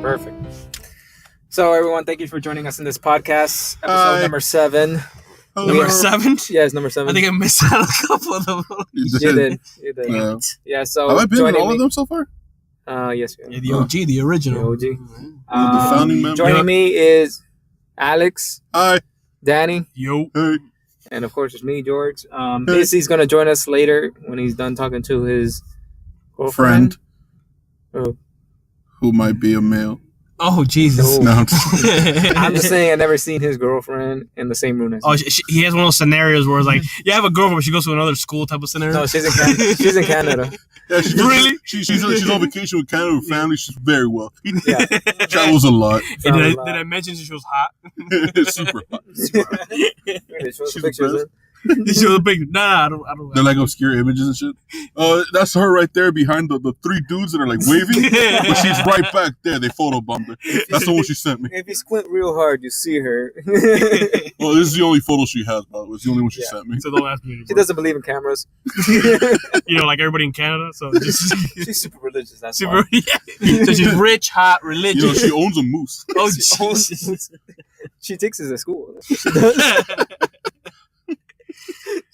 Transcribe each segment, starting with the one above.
Perfect. So, everyone, thank you for joining us in this podcast, episode number 7. Number 7? Yeah, it's number 7. I think I missed out a couple of them. You did. Yeah, so have I been in all of them so far? Yes. Yeah, the OG, the original. The founding member. Joining me is Alex. Hi. Danny. Yo. Hey. And, of course, it's me, George. Izzy's going to join us later when he's done talking to his girlfriend. Friend. Who might be a male. Oh, Jesus. No, I'm just saying I've never seen his girlfriend in the same room as me. Oh, he has one of those scenarios where it's like, you have a girlfriend, but she goes to another school type of scenario. No, she's in Canada. She's in Canada. Yeah, Really? She's on vacation with Canada with family. She's very wealthy. Yeah. Travels a lot. And did I mention she was hot? Super hot. She's pictures. You show the picture. Nah, I don't. They're like obscure images and shit. That's her right there behind the 3 dudes that are like waving. But she's right back there. They photobombed her. That's the one she sent me. If you squint real hard, you see her. Well, this is the only photo she has, by the way. It's the only one she sent me. So don't ask me. She doesn't believe in cameras. You know, like everybody in Canada. So she's super religious. That's super. Yeah. So she's rich, hot, religious. You know, she owns a moose. Oh, Jesus. She takes us to school. That's what she does.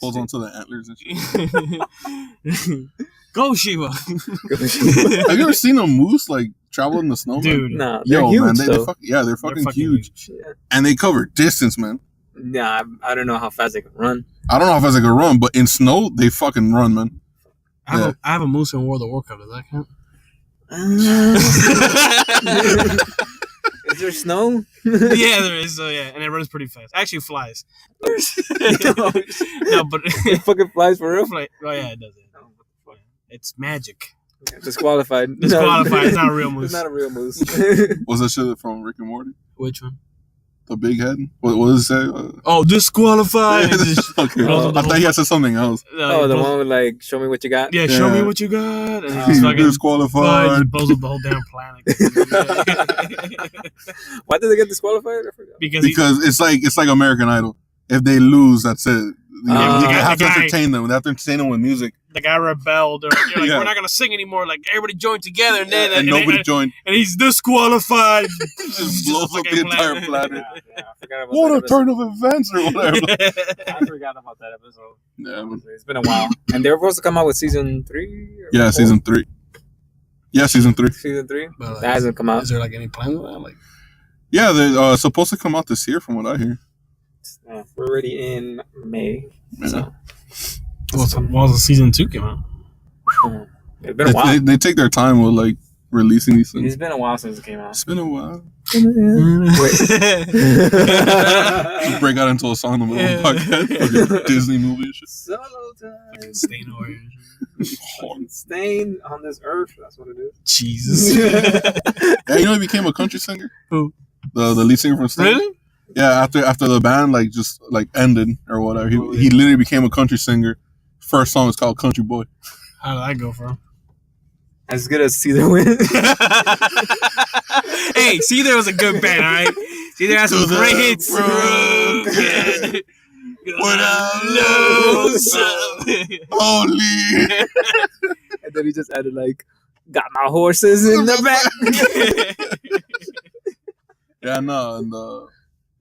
Holds on to the antlers and shit. Go Shiva. Have you ever seen a moose like travel in the snow? Dude, nah, they're huge, man, they're fucking huge. Yeah. And they cover distance, man. Nah, I don't know how fast they can run. I don't know how fast they can run, but in snow they fucking run, man. I have a moose in World of Warcraft. Does that count? Is there snow? Yeah, there is. So yeah, and it runs pretty fast. Actually, flies. No, but It fucking flies for real. Oh yeah, it does. It's magic. Yeah, disqualified. Disqualified. It's not a real moose. It's not a real moose. Was that shit from Rick and Morty? Which one? The big head? What does it say? Oh, disqualified. Okay. I thought he had said something else. Oh, the one with like, show me what you got? Yeah, show me what you got. And he's fucking disqualified. He blows up the whole damn planet. Why did they get disqualified? I forgot. Because it's like American Idol. If they lose, that's it. You have to the guy- entertain them. They have to entertain them with music. the guy rebelled. Or, you're like, Yeah. we're not going to sing anymore. Like, everybody joined together. And then And nobody joined. And he's disqualified. Just blows up the entire planet. Yeah, I forgot about What that a turn of events or whatever. I forgot about that episode. Yeah, man. It's been a while. And they were supposed to come out with season 3? Yeah, season 3. Yeah, season 3. Season 3? But, like, That hasn't come out. Is there like any plans with that? Like, Yeah, they're supposed to come out this year from what I hear. We're already in May. So. was the season 2 came out? It's been a while. They take their time with like releasing these things. It's been a while since it came out. It's been a while. Wait. Just break out into a song in the middle of the podcast. Fucking Disney movie and shit. Solo time. Stain orange. Stain on this earth. That's what it is. Jesus. Yeah, you know he became a country singer? Who? The lead singer from Stain. Really? Yeah, after the band like just like ended or whatever, he literally became a country singer. First song is called Country Boy. How did that go from? As good as Caesar Win. Hey, Caesar was a good band, all right? Caesar has some great hits. Broken. When I'm lonesome. Holy. And then he just added like, got my horses in the back. Yeah, no, and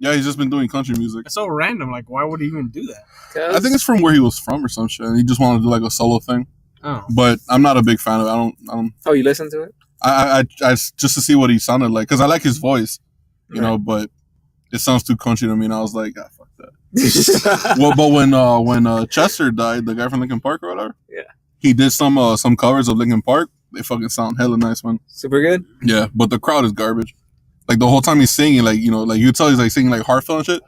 yeah, he's just been doing country music. It's so random. Like, why would he even do that? I think it's from where he was from or some shit. And he just wanted to do like a solo thing. Oh. But I'm not a big fan of it. I don't. Oh, you listened to it? I just to see what he sounded like because I like his voice, you know. But it sounds too country to me, and I was like, fuck that. Well, but when Chester died, the guy from Linkin Park or whatever, yeah, he did some covers of Linkin Park. They fucking sound hella nice, man. Super good. Yeah, but the crowd is garbage. Like the whole time he's singing, like you know, like you tell he's like singing like heartfelt and shit.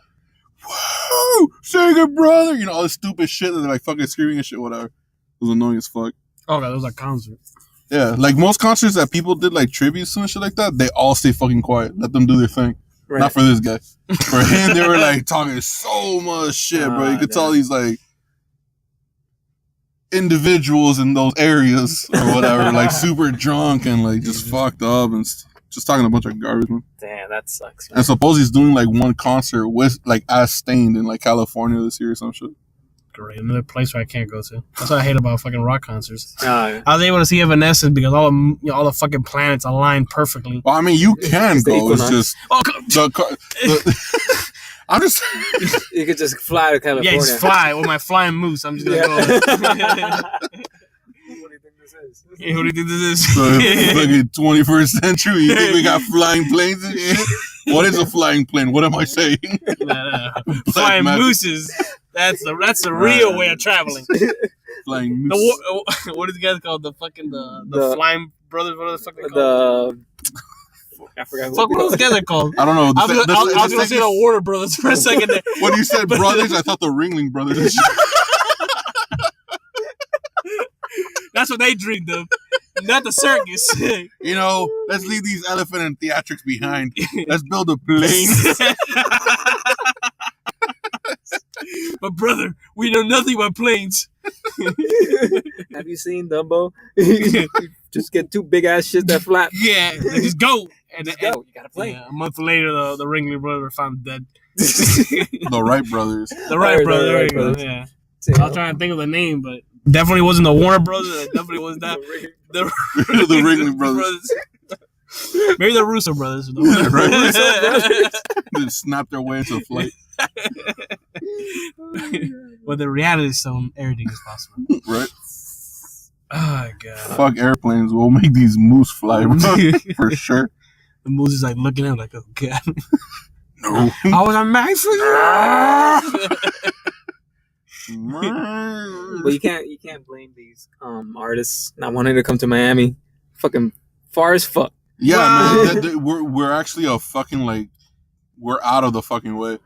Woo, sing it, brother. You know all this stupid shit that they're like fucking screaming and shit, whatever. It was annoying as fuck. Oh, that was a concert. Yeah, like most concerts that people did like tributes and shit like that, they all stay fucking quiet. Let them do their thing. Right. Not for this guy. For him, they were like talking so much shit, bro. You could tell these like individuals in those areas or whatever, like super drunk and like just fucked up and just talking a bunch of garbage, man. Damn, that sucks, man. And suppose he's doing like one concert with like as Stained in like California this year or some shit. great. Another place where I can't go to. That's what I hate about fucking rock concerts. Yeah. I was able to see Evanescence because all the fucking planets aligned perfectly. Well, I mean, you can It's the go. It's equinox. just I'm just. You could just fly to California. Yeah, just fly with my flying moose. I'm just gonna go. What do you think this is? Hey, who do you think this is? Fucking 21st century. You think we got flying planes and shit? What is a flying plane? What am I saying? Flying magic. mooses. That's the real way of traveling. Flying moose. What is the guys called? The fucking the The- flying brothers. What are the fuck they called? I forgot Fuck, what those guys are called? I don't know. I was gonna say the Warner Brothers for a second there. When you said brothers, I thought the Ringling Brothers. and shit. That's what they dreamed of, not the circus. You know, let's leave these elephant and theatrics behind. Let's build a plane. But brother, we know nothing about planes. Have you seen Dumbo? Just get two big ass shit that flap. Yeah, they just go. And, Just go. You got a plane. yeah, a month later, the Ringling brothers were found dead. The Wright brothers. The Wright The brothers. There Wright you go. brothers. Yeah. I was trying to think of the name, but definitely wasn't the Warner Brothers. It definitely was that. The Ringling Brothers. Maybe the Russo brothers. They snapped their way into flight. But the reality stone, everything is possible. Right? Oh god. Fuck airplanes. We'll make these moose fly, bro. For sure. The moose is like looking at him like, oh god. No. I was a man for you. But you can't blame these artists not wanting to come to Miami. Fucking far as fuck. Yeah, Wow. man. We're actually a fucking we're out of the fucking way.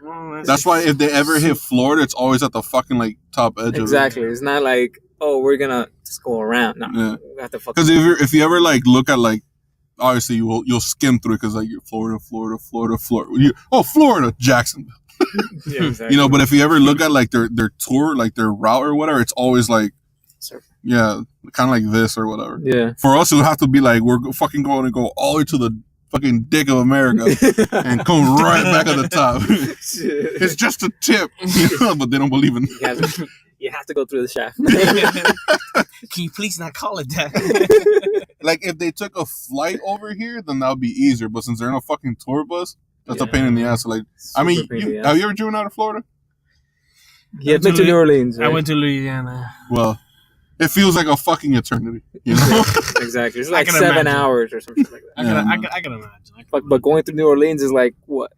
That's why if they ever hit Florida, it's always at the fucking top edge Exactly. It's not like, oh, we're gonna just go around. No, Yeah. we have to fucking. Because if you ever look at obviously you'll skim through because you're Florida. Florida, Jacksonville. Yeah, exactly. But if you ever look at their tour, their route or whatever, it's always Surf. yeah, kind of like this or whatever. Yeah. For us, it would have to be we're fucking going to go all the way to the fucking dick of America and come right back at the top. It's just a tip, but they don't believe in. You have to go through the shaft. Can you please not call it that? If they took a flight over here, then that would be easier. But since they're in a fucking tour bus, that's a pain in the ass. So, have you ever driven out of Florida? Yeah, been to New Orleans. Right? I went to Louisiana. Well, it feels like a fucking eternity. You know? Exactly. It's I like can 7 imagine. hours or something like that. I can imagine. But going through New Orleans is what?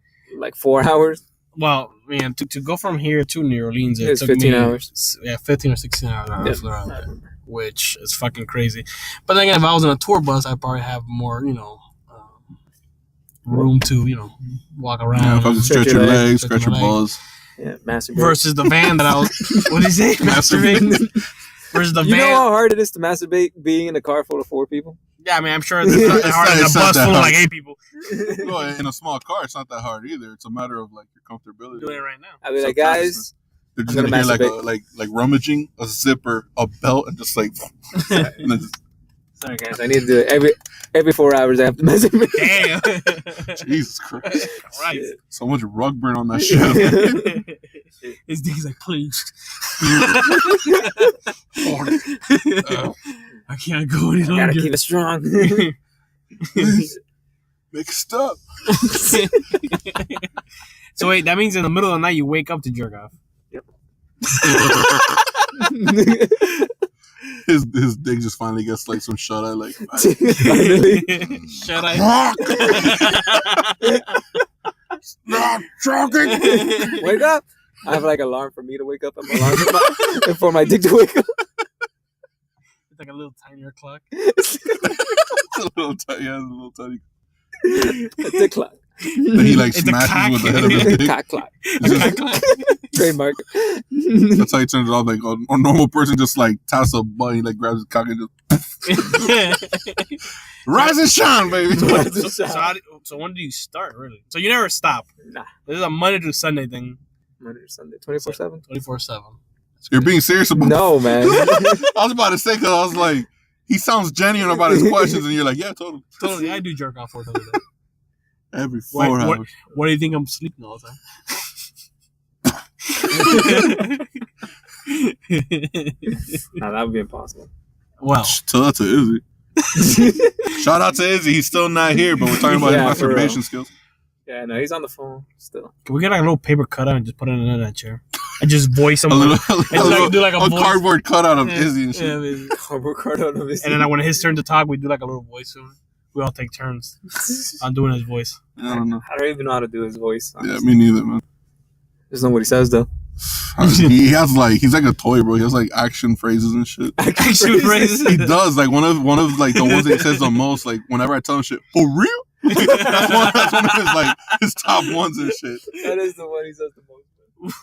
4 hours? Well, man, to go from here to New Orleans, it It's took 15 me, hours. Yeah, 15 or 16 hours. Yeah. Around there, which is fucking crazy. But then again, if I was in a tour bus, I'd probably have more, room to, walk around. Yeah, fucking stretch your legs, stretch your balls. Yeah, masturbate. Versus the van that I was. What did he say? Masturbate. Versus the You van. know how hard it is to masturbate being in a car full of 4 people? Yeah, I mean, I'm sure it's not that hard in a it's not bus that full of hard. 8 people. Well, in a small car, it's not that hard either. It's a matter of your comfortability. Doing it right now. I'll be like, guys, They're just I'm gonna gonna hear masturbate. rummaging a zipper, a belt, and just and then just, sorry guys, I need to do it every 4 hours. I have to masturbate. Damn. Jesus Christ, Right. so much rug burn on that shit. His dick's like, please. I can't go any Gotta longer. keep it strong. Make it stop. So wait, that means in the middle of the night you wake up to jerk off. His dick just finally gets some shut eye. Finally. Shut up. Stop talking. Wake up! I have alarm for me to wake up. I'm alarm for my dick to wake up. It's like a little tinier clock. It's a little tiny. A dick clock. That he It's a smashes cock. with the head of his dick. Cock clock. Trademark. That's how he turns it off. A normal person just taps a button, he grabs his cock and just rise and shine, baby. So when do you start, really? So you never stop. Nah. This is a Monday to Sunday thing. Monday to Sunday, 24/7. 24/7. You're being serious about No, man. I was about to say because I was like, he sounds genuine about his questions, and you're like, yeah, totally. Totally, I do jerk off 4 times a day. Every 4 hours. What do you think I'm sleeping all the time? Nah, that would be impossible. Well, Tell that to Izzy. Shout out to Izzy. He's still not here, but we're talking about his masturbation skills. Yeah, no, he's on the phone still. can we get like a little paper cutout and just put it in that chair? And just voice him. Do like a voice. Cardboard cutout of Izzy and shit. Yeah, cardboard cutout of his. And then when it's his turn to talk, we do like a little voice. We all take turns on doing his voice. I don't know. I don't even know how to do his voice. Honestly. Yeah, me neither, man. Just know what he says though. He has like he's like a toy, bro. He has like action phrases and shit. Action phrases. He does like one of like the ones that he says the most. Like whenever I tell him shit, for real. that's one of his like his top ones and shit. That is the one he says the most.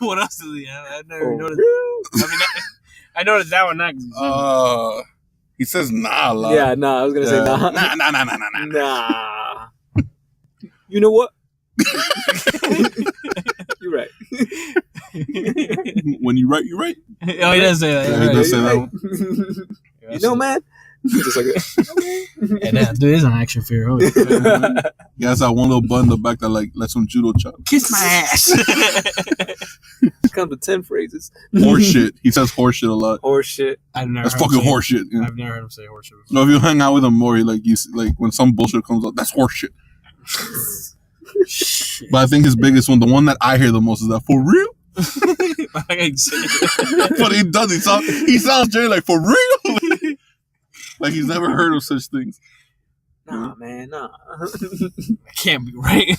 What else does he have? I never noticed. I mean, I noticed that one not. He says nah a lot. Yeah, nah. I was gonna say nah. Nah. You know what? You're right. When you right, you right. Oh, he does say that. Yeah, he does say that one. You know, man. Just like that. Yeah, that dude is an action figure. Oh, He has that one little button in the back that like lets him judo chop. kiss my ass. Comes with 10 phrases. Horse shit. He says horse shit a lot. Horse shit. I've never. That's fucking horse shit. Yeah. I've never heard him say horse shit before. No, if you hang out with him more, he, like you like when some bullshit comes up, that's horse shit. Shit. But I think his biggest one, the one that I hear the most, is that for real. But he does. He sounds Jerry like for real. Like he's never heard of such things. Nah, man, nah. Can't be right.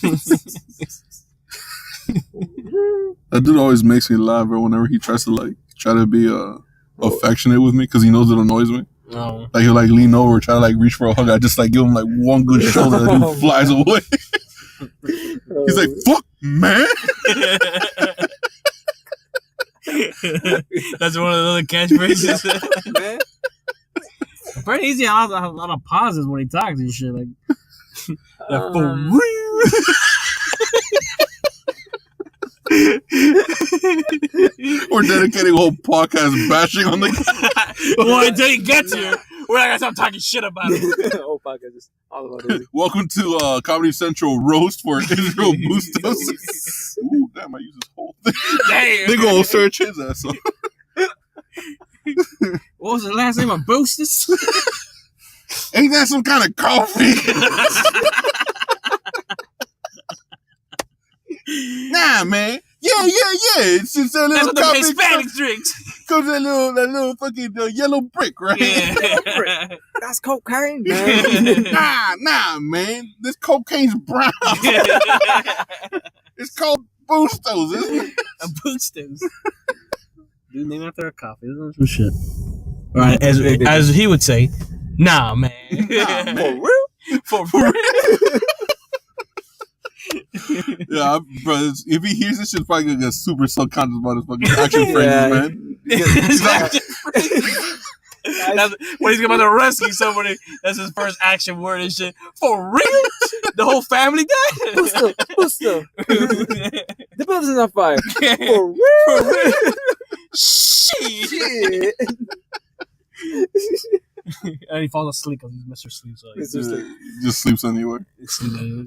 That dude always makes me laugh, bro. Whenever he tries to like try to be affectionate with me, because he knows it annoys me. No. Like he'll like lean over, try to like reach for a hug. I just like give him like one good shoulder, and he flies away. He's like, "Fuck, man." That's one of the other catchphrases. Man. Pretty easy. I have a lot of pauses when he talks and shit. Like, for real. We're dedicating a whole podcast bashing on the. Well, until he gets here, we're not gonna stop talking shit about it. The whole podcast is all about it. Welcome to Comedy Central roast for Israel Bustos. Ooh, damn! I use this whole thing. Damn. They gonna search his ass up. What was the last name of Boosters? Ain't that some kind of coffee? Nah, man. Yeah. It's just that That's little what the coffee. Hispanic drinks. Comes that little fucking yellow brick, right? Yeah. That's cocaine, man. Nah, man. This cocaine's brown. It's called Bustos, isn't it? Boosters. Dude, named after a coffee. Isn't that some shit? All right, as he would say, nah, man. For real? For real. Yeah, bro. If he hears this shit, he's probably gonna get super subconscious about his fucking action phrases, man. He's like, when he's about to rescue somebody, that's his first action word and shit. For real? The whole family died? Busto. The building's on fire. For real? Shit. And he falls asleep because he's Mr. Sleep. So just sleeps anywhere.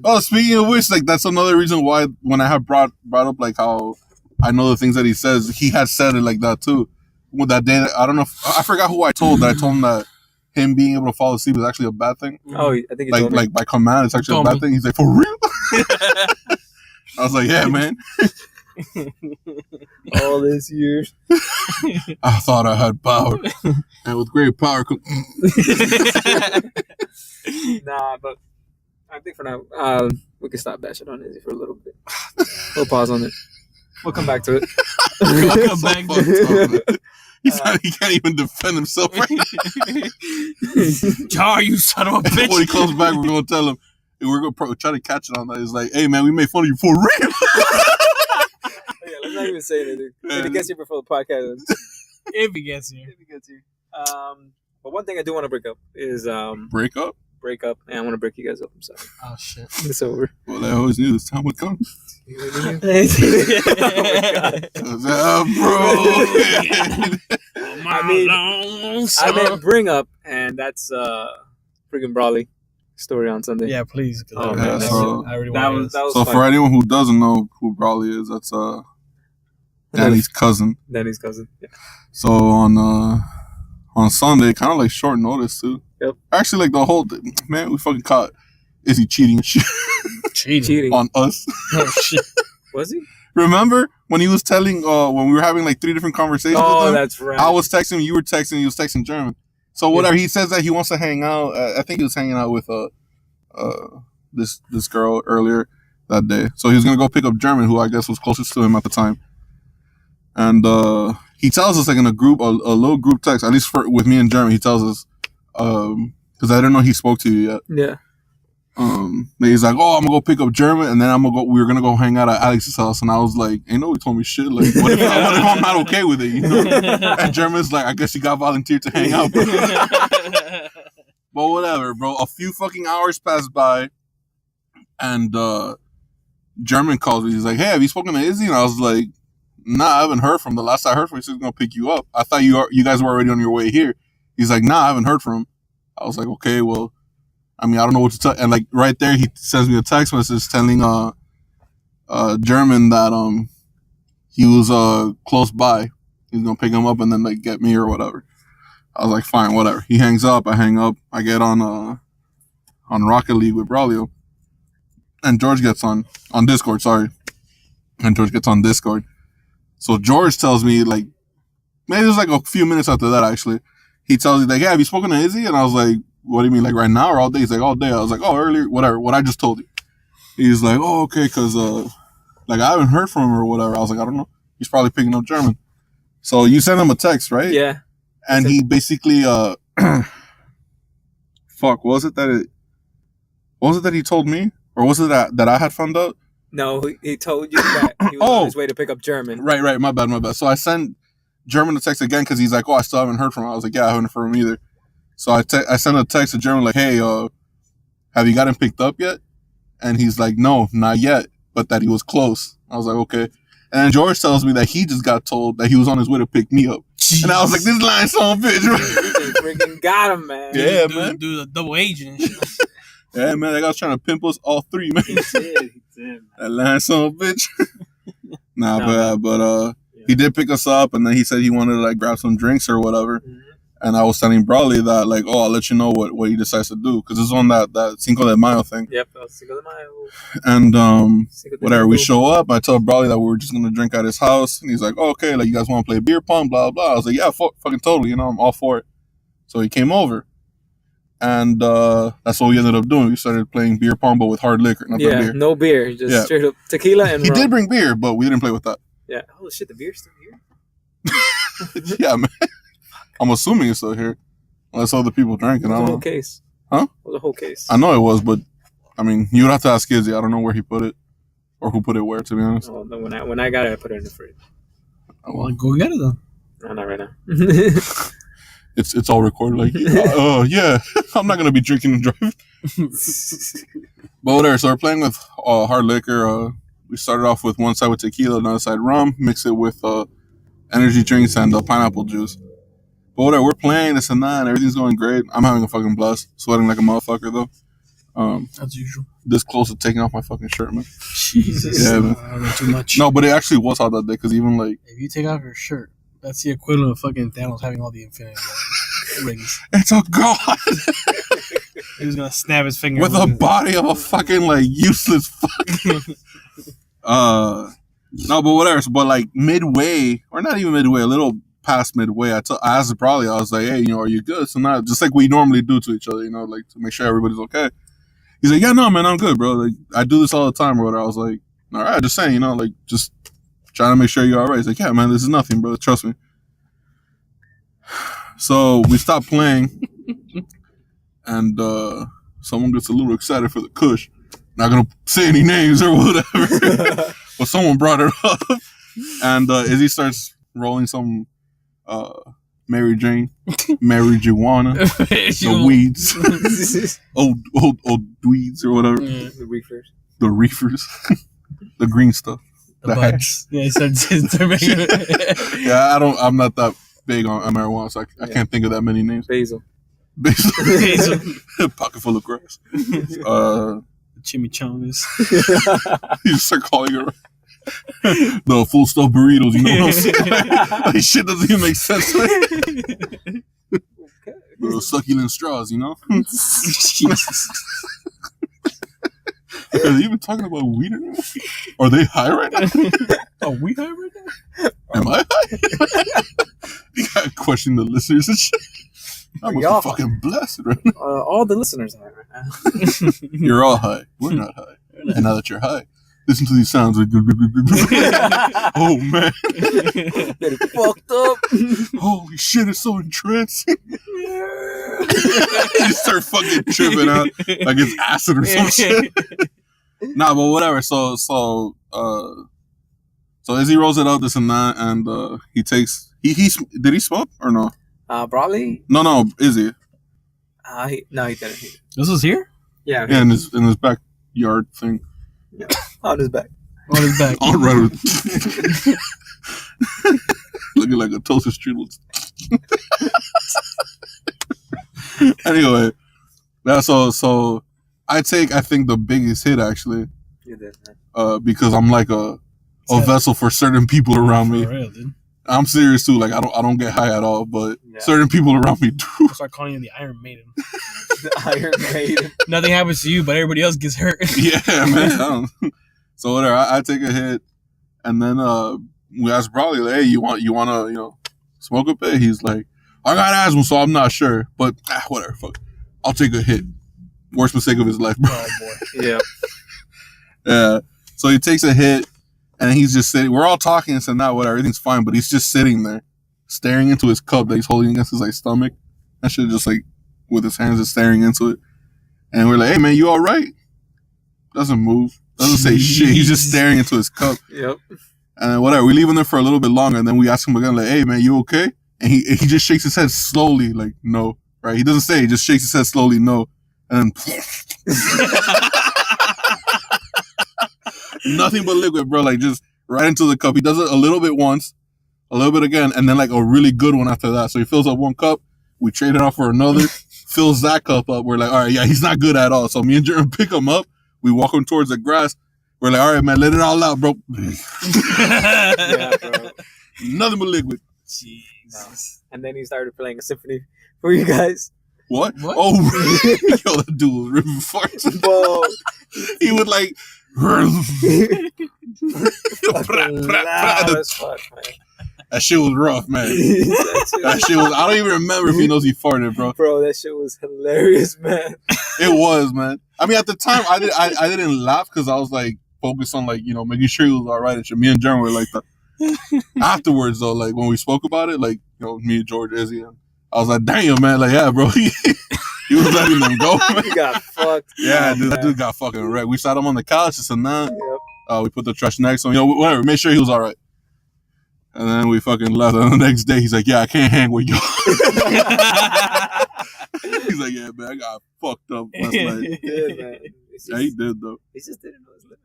Oh, speaking of which, like that's another reason why when I have brought up like how I know the things that he says, he has said it like that too. With that day, I don't know. I forgot who I told that. I told him that him being able to fall asleep is actually a bad thing. Oh, I think he told me. Like by command, it's actually a bad thing. He's like, for real? I was like, yeah, man. All this years. I thought I had power, and with great power. Nah, but I think for now, we can stop bashing on Izzy for a little bit. We'll pause on it. We'll come back to it. We'll come back to it. He can't even defend himself right now. Jar, you son of a bitch. When he comes back, we're going to tell him, and we're going to try to catch it on that. It's like, hey, man, we made fun of you for real. Yeah, let's not even say anything. If he gets here before the podcast. If he gets here. But one thing I do want to break up is... Break up? Break up. And I want to break you guys up. I'm sorry. Oh, shit. It's over. Well, I always knew this time would come. Oh, my God. Bro. I mean, bring up, and that's freaking Brawley story on Sunday. Yeah, please. Oh, man. I really want that was so fun. for anyone who doesn't know who Brawley is, that's Danny's cousin. Danny's cousin. Yeah. So on Sunday, kind of like short notice too. Yep. Actually, like the whole man, we fucking caught Izzy cheating and shit Cheating. on us. Oh shit. Was he? Remember when he was telling when we were having like 3 different conversations with Oh, him? that's right. I was texting him, you were texting, he was texting German. So whatever, he says that he wants to hang out. I think he was hanging out with this girl earlier that day. So he was gonna go pick up German, who I guess was closest to him at the time. And he tells us like in a little group text, at least with me and German, he tells us because I didn't know he spoke to you yet. Yeah. He's like, oh, I'm gonna go pick up German, and then we were gonna go hang out at Alex's house, and I was like, ain't nobody told me shit. Like, what if I'm not okay with it? You know? And German's like, I guess you got volunteered to hang out, bro. But whatever, bro. A few fucking hours passed by, and German calls me. He's like, hey, have you spoken to Izzy? And I was like, nah, I haven't heard from him. The last I heard from him, he was gonna pick you up. I thought you guys were already on your way here. He's like, nah, I haven't heard from him. I was like, okay, well, I mean, I don't know what to tell. And like right there, he sends me a text message telling German that he was close by. He's gonna pick him up and then like get me or whatever. I was like, fine, whatever. He hangs up. I hang up. I get on Rocket League with Braulio, and George gets on Discord. Sorry, and George gets on Discord. So George tells me like maybe it was like a few minutes after that actually. He tells me like, yeah, have you spoken to Izzy? And I was like, what do you mean, like right now or all day? He's like, all day. I was like, oh, earlier, whatever, what I just told you. He's like, oh, okay, because, like, I haven't heard from him or whatever. I was like, I don't know. He's probably picking up German. So you sent him a text, right? Yeah. And he basically, fuck, was it that he told me? Or was it that I had found out? No, he told you that he was on his way to pick up German. Right, my bad. So I sent German a text again because he's like, oh, I still haven't heard from him. I was like, yeah, I haven't heard from him either. So I sent a text to German like, hey, have you got him picked up yet? And he's like, no, not yet, but that he was close. I was like, okay. And then George tells me that he just got told that he was on his way to pick me up. Jeez. And I was like, this lying son of a bitch. You freaking got him, man. Yeah, man. Do the double agent and shit. Yeah, man. That guy was trying to pimp us all 3, man. He did, man. That lying son of a bitch. But he did pick us up, and then he said he wanted to like grab some drinks or whatever. Mm-hmm. And I was telling Brawley that, like, oh, I'll let you know what he decides to do. Because it's on that Cinco de Mayo thing. Yep, Cinco de Mayo. And, whatever, we show up. I tell Brawley that we were just going to drink at his house. And he's like, oh, okay, like, you guys want to play beer pong, blah, blah. I was like, yeah, fucking totally. You know, I'm all for it. So he came over. And that's what we ended up doing. We started playing beer pong, but with hard liquor. Not beer. No beer. Just straight up tequila and He rum. did bring beer, but we didn't play with that. Yeah. Oh, shit, the beer's still here? Yeah, man. I'm assuming it's still here. Unless other people drank it. It was a whole case. Huh? It was a whole case. I know it was, but I mean, you would have to ask Izzy. I don't know where he put it. Or who put it where, to be honest. Oh, no, when I got it, I put it in the fridge. Oh, well, go get it, though. No, not right now. It's all recorded. Like, yeah, I'm not going to be drinking and driving. But whatever. So we're playing with hard liquor. We started off with one side with tequila, another side rum, mix it with energy drinks and pineapple juice. But whatever, we're playing this and that, and everything's going great. I'm having a fucking blast, sweating like a motherfucker though. As usual. This close to taking off my fucking shirt, man. Jesus. Yeah, man. I don't know too much. No, but it actually was hot that day, because even like... If you take off your shirt, that's the equivalent of fucking Thanos having all the Infinity rings. It's a god! He was gonna snap his finger. With a body of a fucking, like, useless fuck. No, but whatever. But like midway, or not even midway, a little past midway, I asked Brawley, I was like, hey, are you good? So now, just like we normally do to each other, like to make sure everybody's okay. He's like, yeah, no, man, I'm good, bro. Like, I do this all the time or whatever. I was like, all right, just saying, like, just trying to make sure you're all right. He's like, yeah, man, this is nothing, bro. Trust me. So we stopped playing, and someone gets a little excited for the kush. Not gonna say any names or whatever, but someone brought it up, and Izzy starts rolling some Mary Jane, marijuana, the weeds, old weeds or whatever, the reefers, the green stuff, the buds. Yeah, he started. Yeah, I'm not that big on marijuana, so I can't think of that many names. Basil. Pocket full of grass. Chimichangas. You start calling her. The full stuffed burritos, you know what I'm saying? Like, shit doesn't even make sense. The succulent straws, you know? Jesus. Are they even talking about weed anymore? Are they high right now? Are we high right now? Am I high? You gotta question the listeners and shit. I must be fucking blessed right now. All the listeners are right now. You're all high. We're not high. And now that you're high, listen to these sounds. Like, oh, man. Get it fucked up. Holy shit, it's so entrancing. You start fucking tripping out like it's acid or some shit. Nah, but whatever. So Izzy rolls it out, this and that, and he takes. He did he smoke or no? Probably. No, Izzy. No, he didn't. This was here? Yeah. Yeah, in his backyard thing. Yeah, on his back. On his back. On right. Looking like a toaster strudel. Anyway, yeah. So I think the biggest hit actually. You did, man. Because I'm like a vessel for certain people around me. For real, dude. I'm serious too. Like I don't get high at all, but certain people around me do. I'll start calling you the Iron Maiden. The Iron Maiden. Nothing happens to you, but everybody else gets hurt. Yeah, man. So whatever. I take a hit, and then we ask Bradley, like, "Hey, you want to smoke a bit?" He's like, "I got asthma, so I'm not sure, but whatever. Fuck, I'll take a hit." Worst mistake of his life, bro. Oh boy. Yeah. Yeah. So he takes a hit. And he's just sitting. We're all talking and saying, "Nah, whatever, everything's fine." But he's just sitting there, staring into his cup that he's holding against his stomach. That shit just with his hands just staring into it. And we're like, "Hey, man, you all right?" Doesn't move. Doesn't say shit. He's just staring into his cup. Yep. And then whatever. We leave him there for a little bit longer, and then we ask him again, like, "Hey, man, you okay?" And he just shakes his head slowly, like, "No." Right? He doesn't say. He just shakes his head slowly, "No." And then nothing but liquid, bro. Like just right into the cup. He does it a little bit once, a little bit again, and then like a really good one after that. So he fills up one cup. We trade it off for another. Fills that cup up. We're like, all right, yeah, he's not good at all. So me and Jeremy pick him up. We walk him towards the grass. We're like, all right, man, let it all out, bro. Yeah, bro. Nothing but liquid. Jesus. And then he started playing a symphony for you guys. What? Oh, yo, that dude was ripping farts. Whoa. He would like. That shit was rough, man. That shit was. I don't even remember if he knows he farted, bro. Bro, that shit was hilarious, man. It was, man. I mean, at the time, I didn't laugh because I was like focused on like making sure he was all right and shit. Me and Jeremy were like that. Afterwards, though, like when we spoke about it, like me and George, Izzy, and I was like, damn, man, like yeah, bro, he was letting them go, man. He got fucked. Yeah, dude, that dude got fucking wrecked. We sat him on the couch, and then we put the trash next to him. Whatever, made sure he was all right. And then we fucking left. And the next day, he's like, yeah, I can't hang with you. He's like, yeah, man, I got fucked up last night. Yeah, man. Yeah, he did, though. He just didn't know his limit,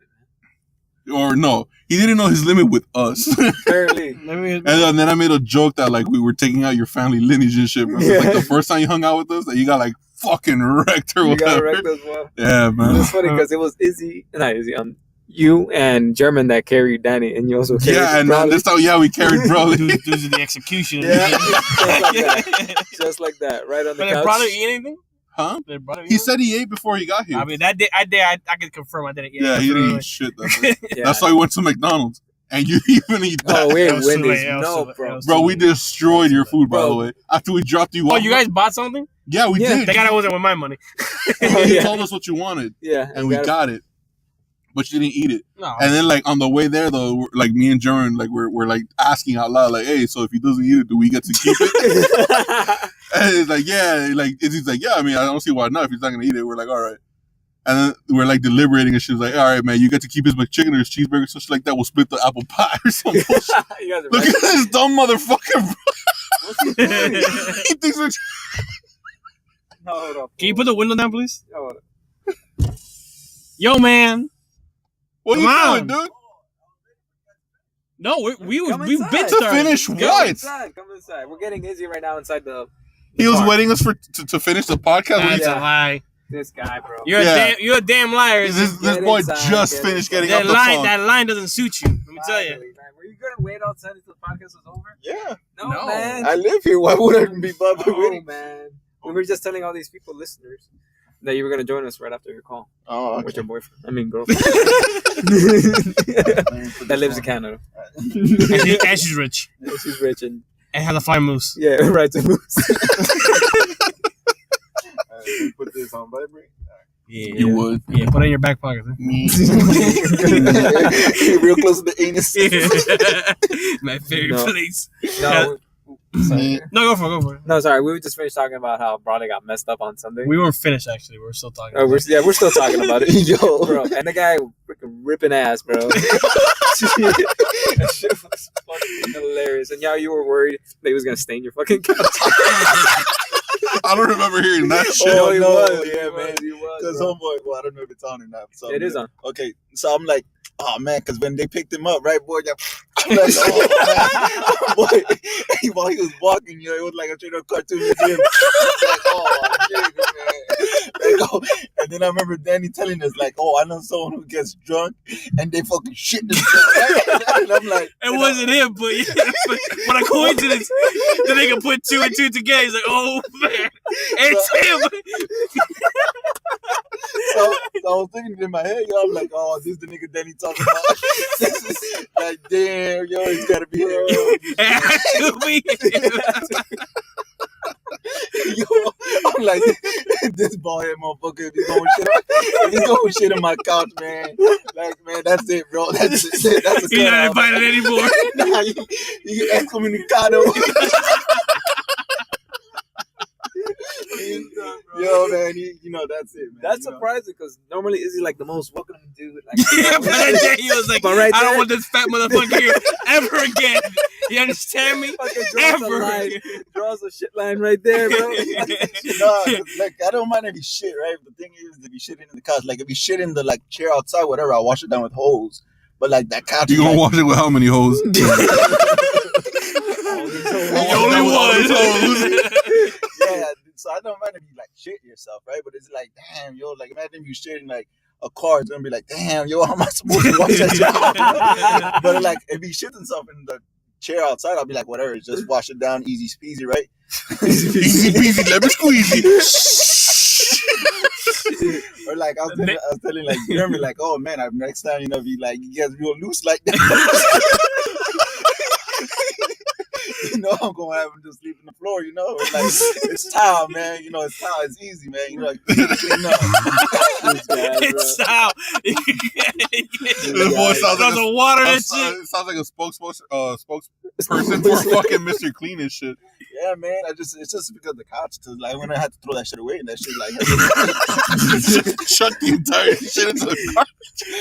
man. Or no, he didn't know his limit with us. Apparently. And then I made a joke that like we were taking out your family lineage and shit, bro. Yeah. Like the first time you hung out with us, that you got like fucking wrecked or whatever. You got wrecked as well. Yeah, man. It's funny because it was you and German that carried Danny, and you also carried and this time, we carried Brawley. Those are the execution. Yeah, just like that, right on the couch. Did brother eat anything? Huh? He said he ate before he got here. I mean, that day, I could confirm I didn't eat. Yeah, he didn't eat shit that day. That's why he went to McDonald's. And you even eat that. Oh, we ain't Wendy's. No, bro. Bro, we destroyed your food, by the way. After we dropped you off. Oh, you guys bought something? Yeah, we did. Thank God I wasn't with my money. You told us what you wanted. Yeah. And we got it. But you didn't eat it. No. And then, like, on the way there, though, like, me and Jeremy, like, we're like, asking out loud, like, hey, so if he doesn't eat it, do we get to keep it? And it's like, yeah. Like, he's like, yeah, I mean, I don't see why not. If he's not going to eat it, we're like, all right. And then we're, like, deliberating, and she's like, all right, man, you get to keep his McChicken or his cheeseburger, something like that. We'll split the apple pie or something. Look at this dumb motherfucker, bro. What's he doing? He thinks we're... No, hold up. Can you put the window down, please? No, hold up. Yo, man. What are you doing, dude? No, we've been to started. finish Come what? inside. Come inside. We're getting Izzy right now inside the He was park. waiting us to finish the podcast. That's a lie. This guy, bro. You're a damn liar. This boy inside, just finished getting that up the line. phone. That line doesn't suit you. me tell you. Man. Were you gonna wait outside until the podcast was over? Yeah. No. Man. I live here. Why would I be bothered Oh, waiting? man. We were just telling all these people, listeners, that you were gonna join us right after your call Oh, with okay. your boyfriend. I mean, girlfriend. That lives in Canada. And she's rich. Yeah, she's rich and And has a fine moose. yeah, right to moose. Put this on vibrate. Yeah. You would. Yeah, put it in your back pocket. Huh? Real close to the anus. My favorite No. place. No, sorry. No, go for it. No, sorry. We were just finished talking about how Bradley got messed up on Sunday. We weren't finished, actually. We were still talking. Oh, we're still talking about it. Yo. Bro, and the guy freaking ripping ass, bro. That shit was fucking hilarious. And yeah, you were worried that he was gonna stain your fucking couch. I don't remember hearing that shit. Oh, he no, was. yeah, He man. was, he was, Because bro. homeboy, well, I don't know if it's on or not. So It is on. Okay, so I'm like, oh man, because when they picked him up, right, boy, I'm like, oh man, boy, while he was walking, it was like a straight up cartoon museum. Like, oh, shit, man. Like, oh, and then I remember Danny telling us, like, oh, I know someone who gets drunk and they fucking shit themselves. Right? And I'm like, It wasn't him, but but what a coincidence. The nigga put 2 and 2 together. He's like, oh man, it's him. So I was thinking in my head, yo, I'm like, oh, this is the nigga Danny talking about. This is like, damn, yo, he's gotta be here. It had to be him. Yo, I'm like, this bald head motherfucker, he's going shit on my couch, man. Like, man, that's it, bro. That's it. That's a He's not cutoff. invited anymore. Nah, you excommunicado. Yo, man, you know, that's it, man. That's you know. surprising because normally Izzy like the most welcoming dude. Like, Yeah, but that day he was like, But right I don't there- want this fat motherfucker here ever again. You understand me? fucking draws a Ever. line, draws a shit line right there, bro. No, like I don't mind if he shit, right? The thing is, if he shit in the couch, like if he shit in the like chair outside, whatever, I'll wash it down with hose. But like that couch, You is, gonna like, wash it with how many hoes? The only one. yeah. So I don't mind if you like shit yourself, right? But it's like, damn, yo, like imagine if you shit in like a car, it's gonna be like, damn, yo, how am I supposed to wash that shit? But like if he shits himself in the chair outside, I'll be like, whatever, just wash it down, easy speasy, right? Easy peasy, lemon squeezy. Or like I was telling like Jeremy, like, oh man, next time, you know, if he like he gets real loose like that. You know, I'm gonna have him just sleep on the floor, you know. It's like it's tile, man. You know, it's tile, it's easy, man. You know, like clean up. It's how. This boy sounds There's like a water a, and shit. it sounds like a spokesperson for fucking Mr. Clean and shit. Yeah, man. It's just because of the couch, cause like when I had to throw that shit away and that shit like Chuck the entire shit into the car.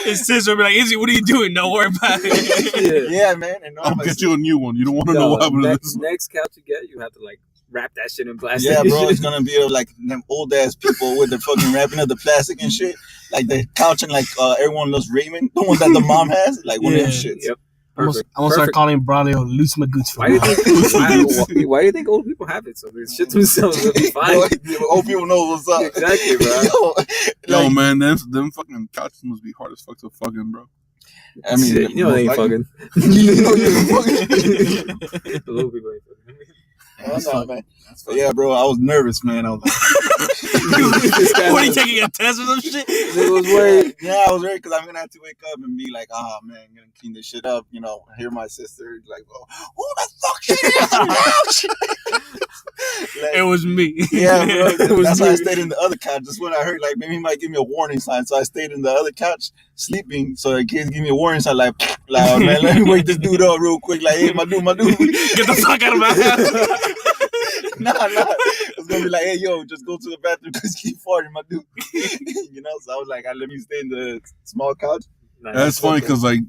His sister be like, Izzy, what are you doing? Don't worry about it. yeah, man. And I'll get you a new one. You don't want to know No, what happened to next, this one. next couch you get, you have to like wrap that shit in plastic. yeah, bro, it's gonna be like them old ass people with the fucking wrapping of the plastic and shit, like the couch and like everyone loves Raymond, the one that the mom has, like one of them Yeah. shits. Yep. I'm Perfect. gonna start Perfect. calling Braulio Loose Magoots. Why do you think? Why do you think old people have it? So they shit themselves. They'll be fine. Old people know what's up. Exactly, bro. Yo, Like, man, them fucking couches must be hard as fuck to fucking, bro. I mean, Shit, you know they ain't like- fucking. You know you're fucking. The little people ain't fucking. Oh, no, man. But yeah, bro, I was nervous, man. I was like, What are you taking a test or some shit? It was worried. yeah, I was worried because I'm gonna have to wake up and be like, oh man, I'm gonna clean this shit up. You know, hear my sister like, oh, who the fuck shit is on the couch? Like, It was me. yeah, bro. was That's why I me. stayed in the other couch. Just when I heard like maybe he might give me a warning sign, so I stayed in the other couch sleeping. So the kids give me a warning sign, like oh, man, let me wake this dude up real quick. Like, hey, my dude. Get the fuck out of my house. nah. It's gonna be like, hey, yo, just go to the bathroom because you keep farting, my dude. You know, so I was like, let me stay in the small couch. Nah, That's funny because like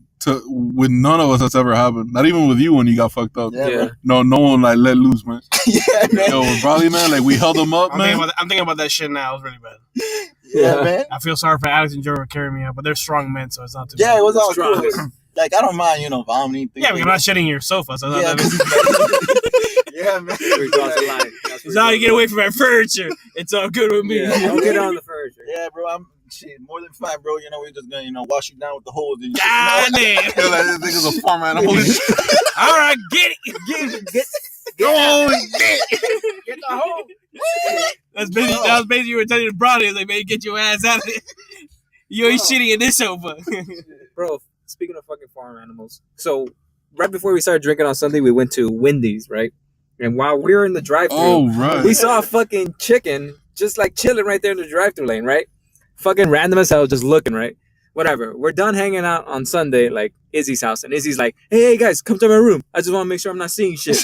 with none of us that's ever happened. Not even with you when you got fucked up. Yeah, Yeah. bro. No one like let loose, man. Yeah, man. Yo, probably man, like we held him up, I'm man. thinking about that shit now. It was really bad. Yeah, Yeah. man. I feel sorry for Alex and Joe for carrying me out, but they're strong men, so it's not too Yeah, bad. it was all Strong. cool. Like, I don't mind, vomiting. Yeah, because I'm not shitting your sofa, so it's Yeah, not that yeah, man. Where he draws the line. It's how you get away from my furniture. It's all good with me. Yeah, don't get on the furniture. Yeah, bro. shit, more than 5, bro. You know, we're just gonna, wash you down with the hose. And God damn. Feel like this nigga's a farm animal. All right, get it. Get Oh, the hole. That was basically you were telling the brownie, like, man, get your ass out of it. You ain't shitting in this sofa. Bro, speaking of fucking farm animals, so right before we started drinking on Sunday, we went to Wendy's, right? And while we were in the drive-thru, right. we saw a fucking chicken just like chilling right there in the drive-thru lane, right? Fucking random as hell, just looking, right? Whatever. We're done hanging out on Sunday, like Izzy's house, and Izzy's like, "Hey guys, come to my room. I just want to make sure I'm not seeing shit."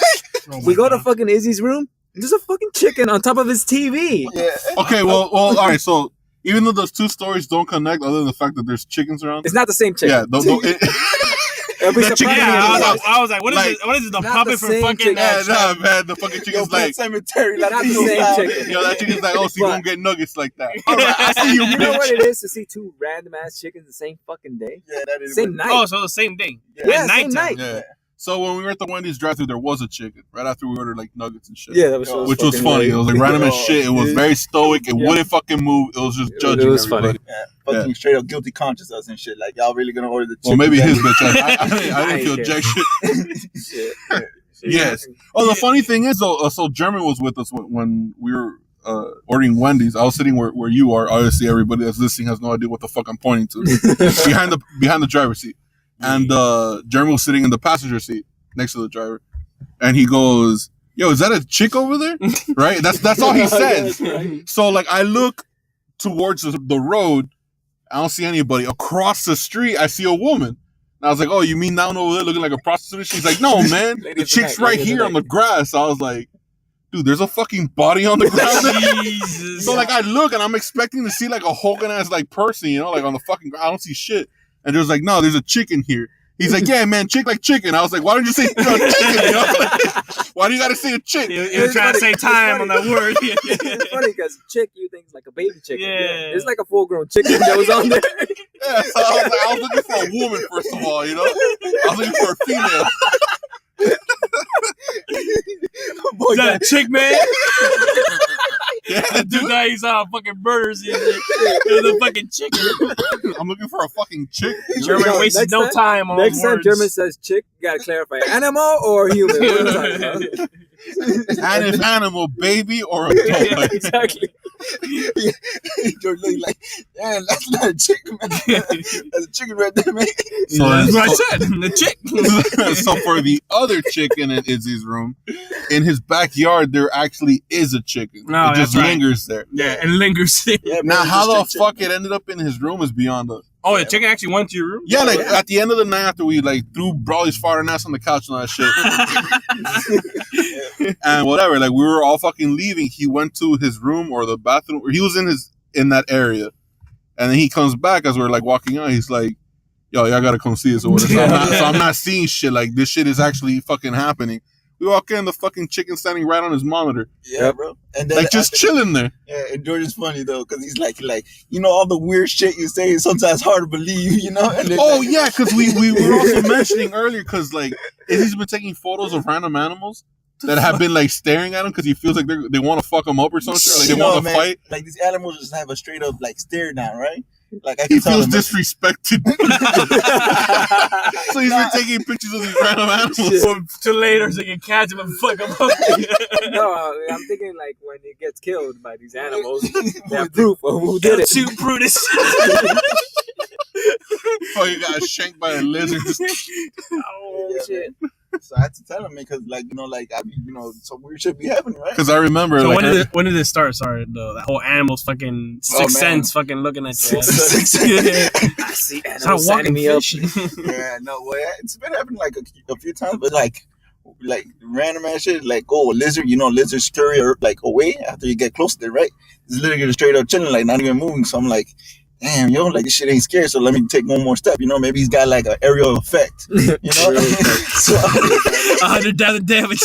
We go to fucking Izzy's room. And there's a fucking chicken on top of his TV. Yeah. Okay, well, all right. So even though those two stories don't connect, other than the fact that there's chickens around, It's not the same chicken. yeah, It'll be the chicken- surprising Yeah, if it was. I was like, what is Like, it? What is it? The not puppet the from same fucking chicken. yeah, man, the fucking Yo, chicken's Pet like, Cemetery, Not the Latino same style. chicken. yo, that chicken's like, oh, so you But- won't get nuggets like that. All right, I see you, You know bitch. what it is to see two random ass chickens the same fucking day? Yeah, that is Same night. Oh, so the same day. Yeah, At same nighttime. night. Yeah. So when we were at the Wendy's drive-thru, there was a chicken right after we ordered like nuggets and shit. Yeah, that was Yo, Which was fucking funny. It weird. was like random as Yo, shit. It was it- very stoic. It Yeah. wouldn't fucking move. It was just It judging was everybody. funny. Yeah, fucking straight up guilty conscious us and shit. Like, y'all really gonna order the chicken? Well, maybe his sandwich? bitch. I didn't feel care. jack shit. Shit. Yes. Oh, the funny thing is, though, so German was with us when we were ordering Wendy's. I was sitting where you are. Obviously, everybody that's listening has no idea what the fuck I'm pointing to. behind the driver's seat, and German was sitting in the passenger seat next to the driver, and he goes, "Yo, is that a chick over there?" Right? That's all he says. That's right. So like, I look towards the road. I don't see anybody. Across the street, I see a woman. And I was like, "Oh, you mean down over there looking like a prostitute?" She's like, "No, man, Lady the of the chick's night, right lady of the here on the night. grass." I was like, "Dude, there's a fucking body on the ground." Jesus. So like, I look and I'm expecting to see like a Hogan ass like person, like on the fucking ground. I don't see shit. And there's like, "No, there's a chicken here." He's like, "Yeah, man, chick like chicken." I was like, "Why don't you say chicken?" Like, why do you gotta say a chick? You It's were trying to say funny. time It's on that word. It's funny because chick, you think it's like a baby chicken. Yeah. It's like a full-grown chicken that was on there. Yeah, so I was looking for a woman first of all, I was looking for a female. Boy, Is that a chick, man? Yeah, Dude, dude. now he saw fucking murders in the fucking chicken. I'm looking for a fucking chick. German Yo, wasted next no time- time on Next those time words. German says chick, you gotta clarify animal or human. What are you talking about? And if animal, baby or adult. Exactly. You're looking like, damn, that's not a chicken, man. That's a chicken right there, man. So, That's what I so, said. The chick. so for the other chicken in Izzy's room, in his backyard, there actually is a chicken. No, it just that's right. lingers there. Yeah, and lingers. Yeah, Now, man, how the just fuck it ended up in his room is beyond us. Oh, the chicken actually went to your room? Yeah, like at the end of the night after we like threw Brawley's fart and ass on the couch and all that shit, and whatever, like we were all fucking leaving. He went to his room or the bathroom, or he was in that area, and then he comes back as we're like walking out. He's like, "Yo, y'all gotta come see this or whatever." So I'm not seeing shit. Like this shit is actually fucking happening. We walk in, the fucking chicken standing right on his monitor, Yeah, Yep. bro. And then like just chilling there. Yeah, and George is funny though, because he's like, all the weird shit you say is sometimes hard to believe, And then, Oh yeah, because we were also mentioning earlier, because like Izzy's been taking photos of random animals that have been like staring at him because he feels like they want to fuck him up or something, or like they want to man, fight. like these animals just have a straight up like stare down, right? Like I He can tell feels him, disrespected, so he's been taking pictures of these random animals. Till later so they can catch him and fuck him up. No, I'm thinking like when it gets killed by these animals, they have proof of who did it. Shoot Brutus. Oh, you got shanked by a lizard. Oh Yeah, shit! So I had to tell him because I mean, some weird shit be happening, right? Because I remember, So like, when did it start? Sorry, the whole animals fucking sixth man. sense fucking looking at you. I see It's animals not signing walking me up. fish. Yeah, no way. It's been happening like a few times, but like random ass shit, like a lizard, lizards scurry or like away after you get close to it, right? It's literally just straight up chilling, like not even moving. So I'm like, damn, like this shit ain't scary. So let me take one more step. Maybe he's got like an aerial effect. So 100,000 damage.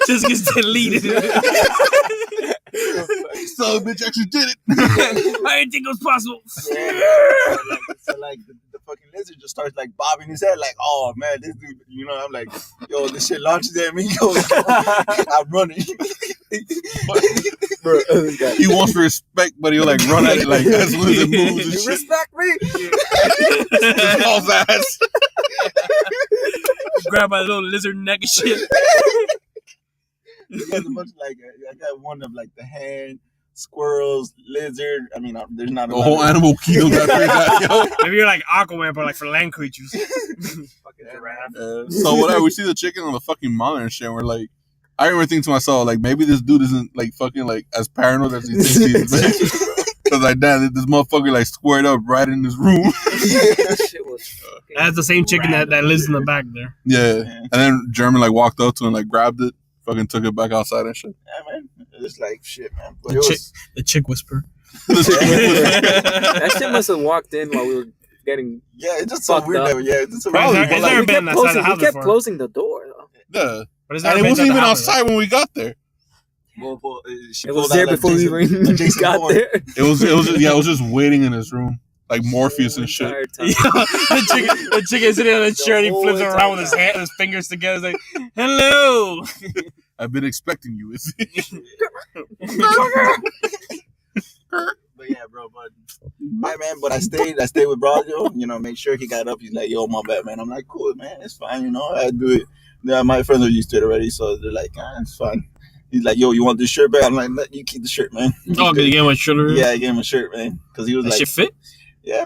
Just gets deleted. so bitch actually did it. I didn't think it was possible. so the fucking lizard just starts like bobbing his head, like, oh man, this dude, I'm like, yo, this shit launches at me, yo, I'm running. Bro, this guy. He wants respect, but he'll like run at it like as soon as it moves and You shit. respect me? Just hauls ass. Grab by the little lizard neck and shit. He has a bunch of like I got one of like the hand, squirrels, lizard. I mean, there's not The whole animal kingdom got figured out, yo. Maybe you're like Aquaman, but like for land creatures. Fucking giraffe. So whatever, we see the chicken on the fucking monitor and shit. And we're like, I remember thinking to myself, like, maybe this dude isn't like fucking like as paranoid as he thinks he is. Because like, damn, this motherfucker like squared up right in his room. That shit was fucking That's the same chicken that lives in the back there. Yeah. And then German like walked up to him, like grabbed it, fucking took it back outside and shit. Yeah, man. It's like shit, man. But The chick whisper. That shit must have walked in while we were getting. yeah, it's just so Fucked weird. up. That, yeah, it's just so Right, weird. it's But, never we been kept outside the closing, house we kept before. closing the door though. Yeah. But it's And never it been wasn't to the even house, outside when we got there. she It was pulled there out like before we even Jason got Bourne. there. It was just waiting in his room. Like Morpheus and shit. Entire time. the chicken sitting on his chair and he whole flips it around with entire his fingers together. He's like, hello. I've been expecting you, Izzy. But yeah, bro. But yeah, man. But I stayed with Braulio. You know, make sure he got up. He's like, "Yo, my bad, man." I'm like, "Cool, man. It's fine. You know, I do it." Yeah, my friends are used to it already, so they're like, "It's fine." He's like, "Yo, you want this shirt back?" I'm like, "Let you keep the shirt, man." Oh, because you gave him a shoulder. Yeah, I gave him a shirt, man, because he was That like, shit fit? "Yeah."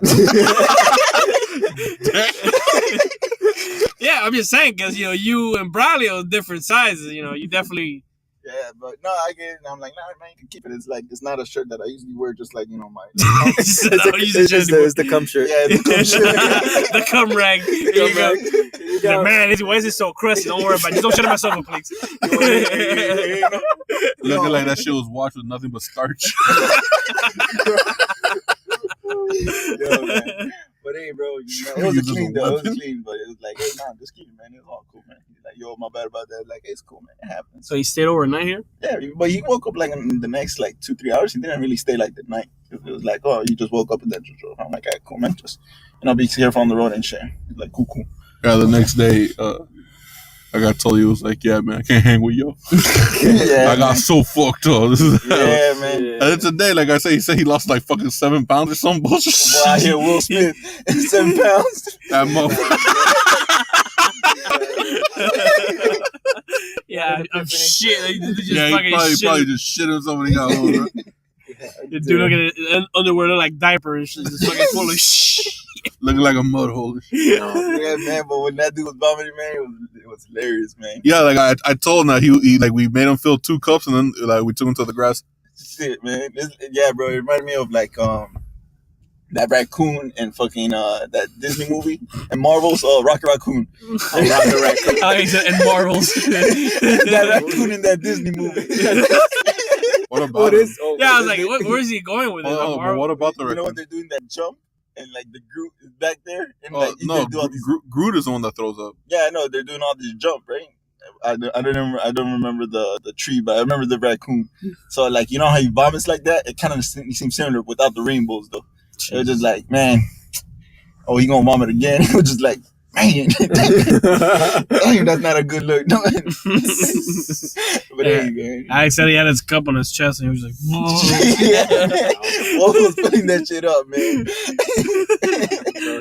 Yeah, I'm just saying, because, you and Braulio are different sizes. You definitely... Yeah, but no, I get it. And I'm like, nah, man, you can keep it. It's like, it's not a shirt that I usually wear, just like, my. It's the cum shirt. Yeah, it's the cum shirt. The cum rag. There you go. You got- Man, why is it so crusty? Don't worry about it. Just don't shut my sofa, please. Looking like that shit was washed with nothing but starch. Yo, man. But hey, bro, it was clean though. It was clean, but it was like, hey, man, just keep it, man. It's all cool, man. He's like, yo, my bad about that. Like, it's cool, man. It happens. So he stayed overnight here? Yeah, but he woke up like in the next like 2-3 hours. He didn't really stay like the night. It was like, oh, you just woke up and then just drove. I'm like, all right, cool, man. Just be careful on the road and shit. He's like, cool. Yeah, the next day, I got told you, it was like, yeah, man, I can't hang with you. Yeah, I got so fucked up. This is yeah, man. And then today, like I said, he said he lost like fucking 7 pounds or some bullshit. Well, I hear Will Smith 7 pounds. That motherfucker. Yeah, I'm shit. He just Yeah, fucking he shit. probably just shit himself when he got home. Right? The dude looking at underwear look like diapers. Just fucking full of shit. Looking like a mud hole. Yeah, man. But when that dude was vomiting, man, it was hilarious, man. Yeah, like I told him that he like we made him fill 2 cups and then like we took him to the grass. Shit, man. Yeah, bro. It reminded me of like that raccoon and fucking that Disney movie and Marvel's Rocket Raccoon. Rocket Raccoon. Oh, he said, and Marvels. That raccoon in that Disney movie. What about What him? is? Oh, Yeah, I was like, where's he going with it? Oh, but what about the You know raccoon? what they're doing? That jump and like the Groot is back there and Oh, like you no, can do all these. Groot is the one that throws up. Yeah, I know they're doing all this jump, right? I don't remember the tree, but I remember the raccoon. So like, you know how he vomits like that? It kind of seems similar without the rainbows though. It was just like, man, oh, he gonna vomit again. It was just like, man, dang, that's not a good look. No. But Yeah. anyway, I said he had his cup on his chest and he was like, Wolf was filling that shit up, man.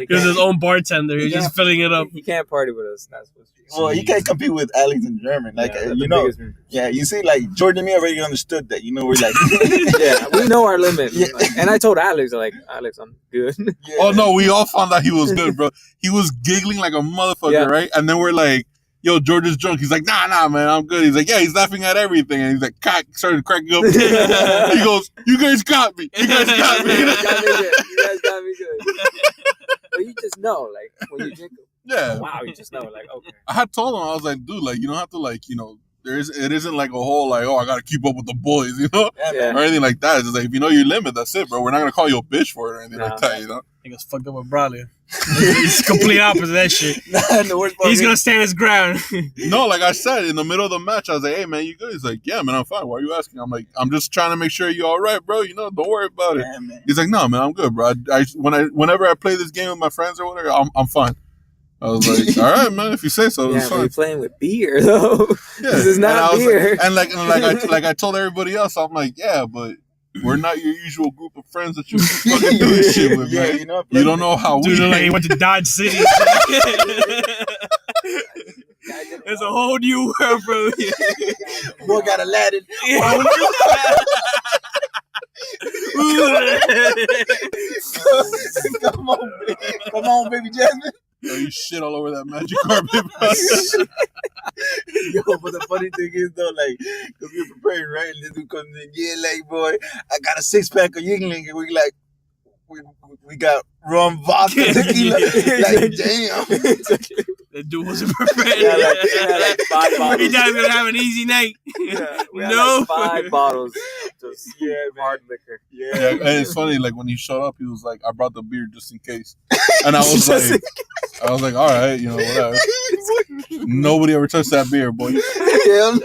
he was his own bartender. He was just filling it up. He can't party with us. That's what's. Well, you can't compete with Alex in German. Like, Yeah, you the know, biggest- yeah, you see, like, Jordan and me already understood that. You know, we're like, Yeah, we know our limit. Yeah. And I told Alex, like, Alex, I'm good. yeah. Oh no, we all found out he was good, bro. He was giggling like a motherfucker, Yeah. right? And then we're like, "Yo, George is drunk." He's like, "Nah, man, I'm good." He's like, "Yeah, he's laughing at everything," and he's like, started cracking up. He goes, "You guys got me. You guys got me." You guys got me good. But you just know, like, when you drink, Yeah, wow, you just know, like, okay. I had told him, I was like, "Dude, like, you don't have to, like, it isn't like a whole like, oh, I gotta keep up with the boys, Yeah, Yeah. or anything like that. It's just like if you know your limit, that's it, bro. We're not gonna call you a bitch for it or anything Nah. like that, He was fucked up with Braulio. He's complete opposite of that shit. Nah, the worst part He's is- gonna stand his ground. No, like I said, in the middle of the match, I was like, "Hey, man, you good?" He's like, "Yeah, man, I'm fine. Why are you asking?" I'm like, "I'm just trying to make sure you're all right, bro. Don't worry about it." Yeah, man. He's like, "No, man, I'm good, bro. Whenever I play this game with my friends or whatever, I'm fine." I was like, all right, man, if you say so, Yeah, it's but you're fine. playing with beer though. Yeah. This is And I not was beer. like I told everybody else, I'm like, yeah, but we're not your usual group of friends that you fucking doing shit with, Yeah, man. you know. You don't know how Dude, we. like he went to Dodge City. There's a whole new world, bro. Boy got Aladdin. Come on, baby Jasmine. Oh, you shit all over that magic carpet, bro. Yo, but the funny thing is though, like, cause we were preparing, right? And this dude comes in, yeah, like, boy, I got a 6-pack of Yingling, and we like, we got rum, vodka, tequila. Like, damn. That dude wasn't prepared. Yeah, like 5 bottles. He thought he was gonna have an easy night. Yeah, we had No. like 5 bottles. Just hard liquor. Yeah, and it's funny. Like when he showed up, he was like, "I brought the beer just in case," and I was like, "All right, you know, whatever." Nobody ever touched that beer, boy. Hell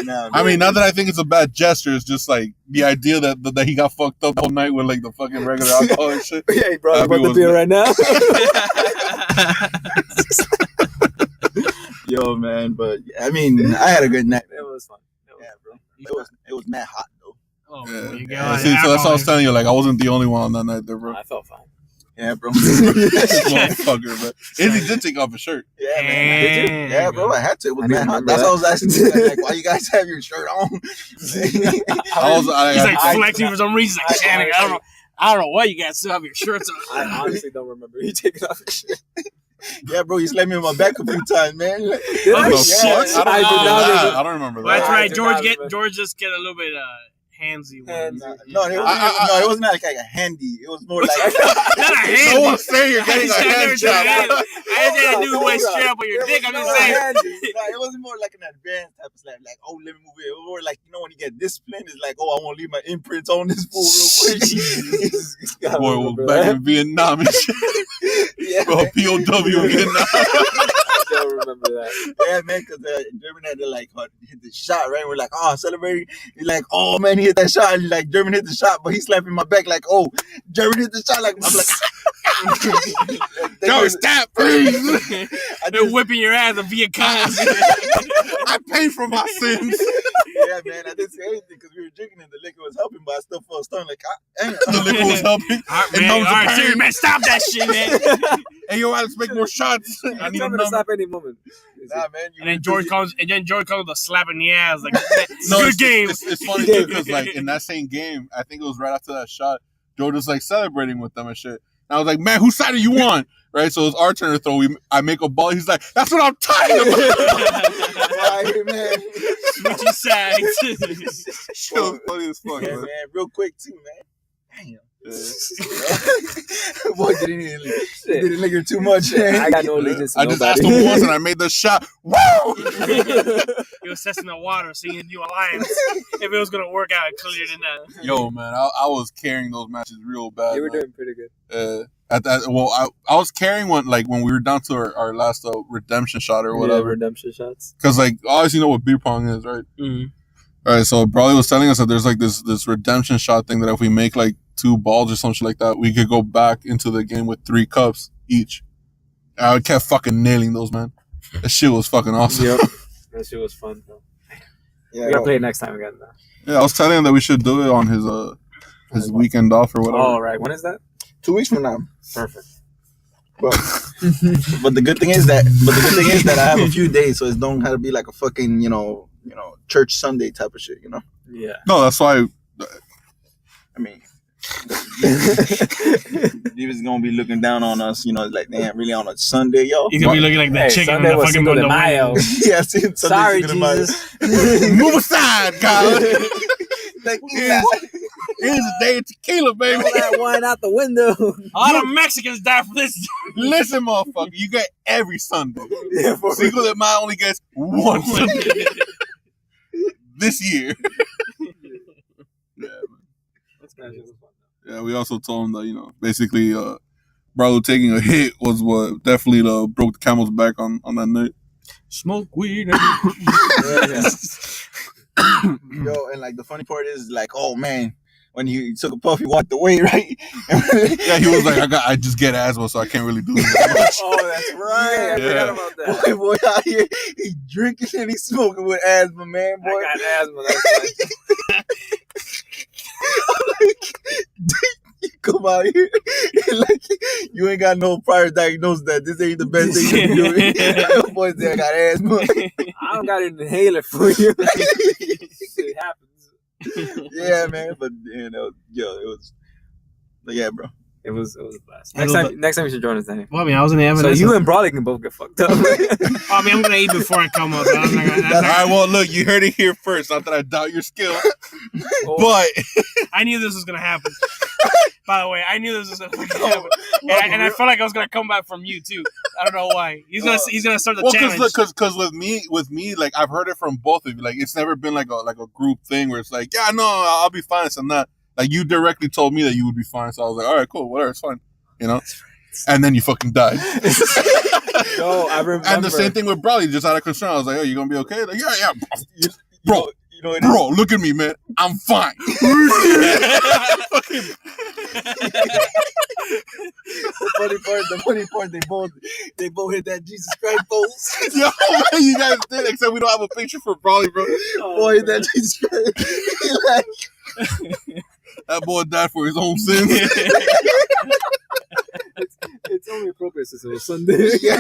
no. I mean, not that I think it's a bad gesture. It's just like the idea that he got fucked up all night with like the fucking regular alcohol and shit. Yeah, he brought Happy the was beer me. right now. Yo, man, but I mean, I had a good night. It was fun. Yeah, bro. It was mad hot though. Oh, Yeah. my Yeah, God. see, so that's what I was telling you. Like I wasn't the only one on that night there, bro. I felt fine. Yeah, bro. This motherfucker, bro. Izzy did take off his shirt. Yeah, man. Did you? Yeah, bro. I had to. It was I mad didn't hot. remember That's that. why I was asking you, like, why you guys have your shirt on? He's like flexing for some reason. Like, I don't know why you guys still have your shirts on. I honestly don't remember you taking off your shit. Yeah, bro. You slapped me on my back a few times, man. Did Oh, I? shit. I don't I did remember not that. remember. I don't remember Well, that's that. I right. did not remember. George just get a little bit handsy. Handsy. No, it wasn't like a handy. It was more like Not a handy. No one's saying you're getting a hand job. I didn't say a dude went straight up on your dick. I'm just saying. it wasn't more like an advanced type of slap. Like, oh, let me move it. It was more like, you know, when you get disciplined, it's like, oh, I want to leave my imprints on this fool real quick. Boy was back in Vietnam and shit. Yeah, Bro, POW in Vietnam. I don't remember that. yeah, man, because German had to like hit the shot, right? We're like, oh, celebrating. He's like, oh man, he hit that shot. And like, German hit the shot, but he's slapping my back like, oh, German hit the shot. Like, I'm like, Go, stop, please. They're whipping your ass of Viet Cong. I pay for my sins. yeah, man, I didn't say anything because we were drinking and the liquor was helping, but I still felt stoned. Like, damn. The liquor was helping. All It right, numbs the pain. seriously, man, stop that shit, man. Hey, yo, Alex, make more shots. I I'm need a trying to number. stop any moment. Nah, man. And then George comes with a slap in the ass. Like, No, good it's, game. It's funny too because like in that same game, I think it was right after that shot, George was like celebrating with them and shit. And I was like, man, whose side are you on? Right, so it's our turn to throw. I make a ball. He's like, that's what I'm talking about. Right, man. Switchy sides. Shit was funny as fuck, Yeah, man. man. Real quick, too, man. Damn. Yeah. Boy, didn't liquor too much. I got no allegiance to I just nobody. asked him once and I made the shot. Woo! He was testing the water, seeing if new alliance, if it was gonna work out clearer than that. Yo, man, I was carrying those matches real bad. You were man. doing pretty good. I was carrying one like when we were down to our last redemption shot or whatever. Yeah, redemption shots. Because like obviously you know what beer pong is, right? Mm-hmm. All right, so Brawley was telling us that there's like this redemption shot thing that if we make like 2 balls or something like that, we could go back into the game with 3 cups each. I kept fucking nailing those, man. That shit was fucking awesome. Yep. That shit was fun, though. Yeah, We gotta play it next time again, though. Yeah, I was telling him that we should do it on his weekend off or whatever. All right. When is that? 2 weeks from now. Perfect. But the good thing is that I have a few days, so it don't have to be like a fucking you know church Sunday type of shit. You know, Yeah. No, that's why. I mean, he was gonna be looking down on us. You know, like damn, really on a Sunday, yo. He's gonna be looking like the Hey, chicken Sunday in the was fucking Cinco de window. Mayo. Yeah, see, Sunday Sorry, Cinco de Mayo. Jesus. Move aside, guys. Like, Here's a day of tequila, baby. Throw that wine out the window. All the Mexicans die for this. Listen, motherfucker, you get every Sunday. Yeah, for Cinco de Mayo only gets one Sunday this year. Yeah, That's kind of fun. yeah. We also told him that basically, Bravo taking a hit was what definitely broke the camel's back on that night. Smoke weed. yo, and like the funny part is like, oh man, when he took a puff, he walked away, right? Yeah, he was like, I just get asthma, so I can't really do that much. Oh, that's right. I forgot about that. Boy out here, he drinking and he smoking with asthma, man. Boy, I got asthma. That's you come out here like you ain't got no prior diagnosis that this ain't the best thing you can do. Boy, say I got asthma. I don't got an inhaler for you. Shit happens. Yeah, man, but you know, it was. But yeah, bro. It was a blast. Next time you should join us, Danny. Well, I mean, I was in the So evidence. you and Brawley can both get fucked up. I mean, I'm gonna eat before I come up. I'm not gonna, All right, well, look, you heard it here first. Not that I doubt your skill, but I knew this was gonna happen. By the way, I knew this was gonna happen, and I felt like I was gonna come back from you too. I don't know why. He's gonna start the challenge. Because with me, like I've heard it from both of you. Like it's never been like a group thing where it's like, yeah, no, I'll be fine. So I'm not. Like you directly told me that you would be fine, so I was like, all right, cool, whatever, it's fine, you know. And then you fucking died. No, I remember. And the same thing with Brawley, just out of concern. I was like, oh, you gonna be okay? Like, yeah, bro. You know, Bro, look at me, man. I'm fine. The funny part, they both hit that Jesus Christ pose. Yo, man, you guys did, except we don't have a picture for Brawley, bro. Boy, hit that Jesus Christ. That boy died for his own sins. It's only appropriate since it was Sunday. Yeah,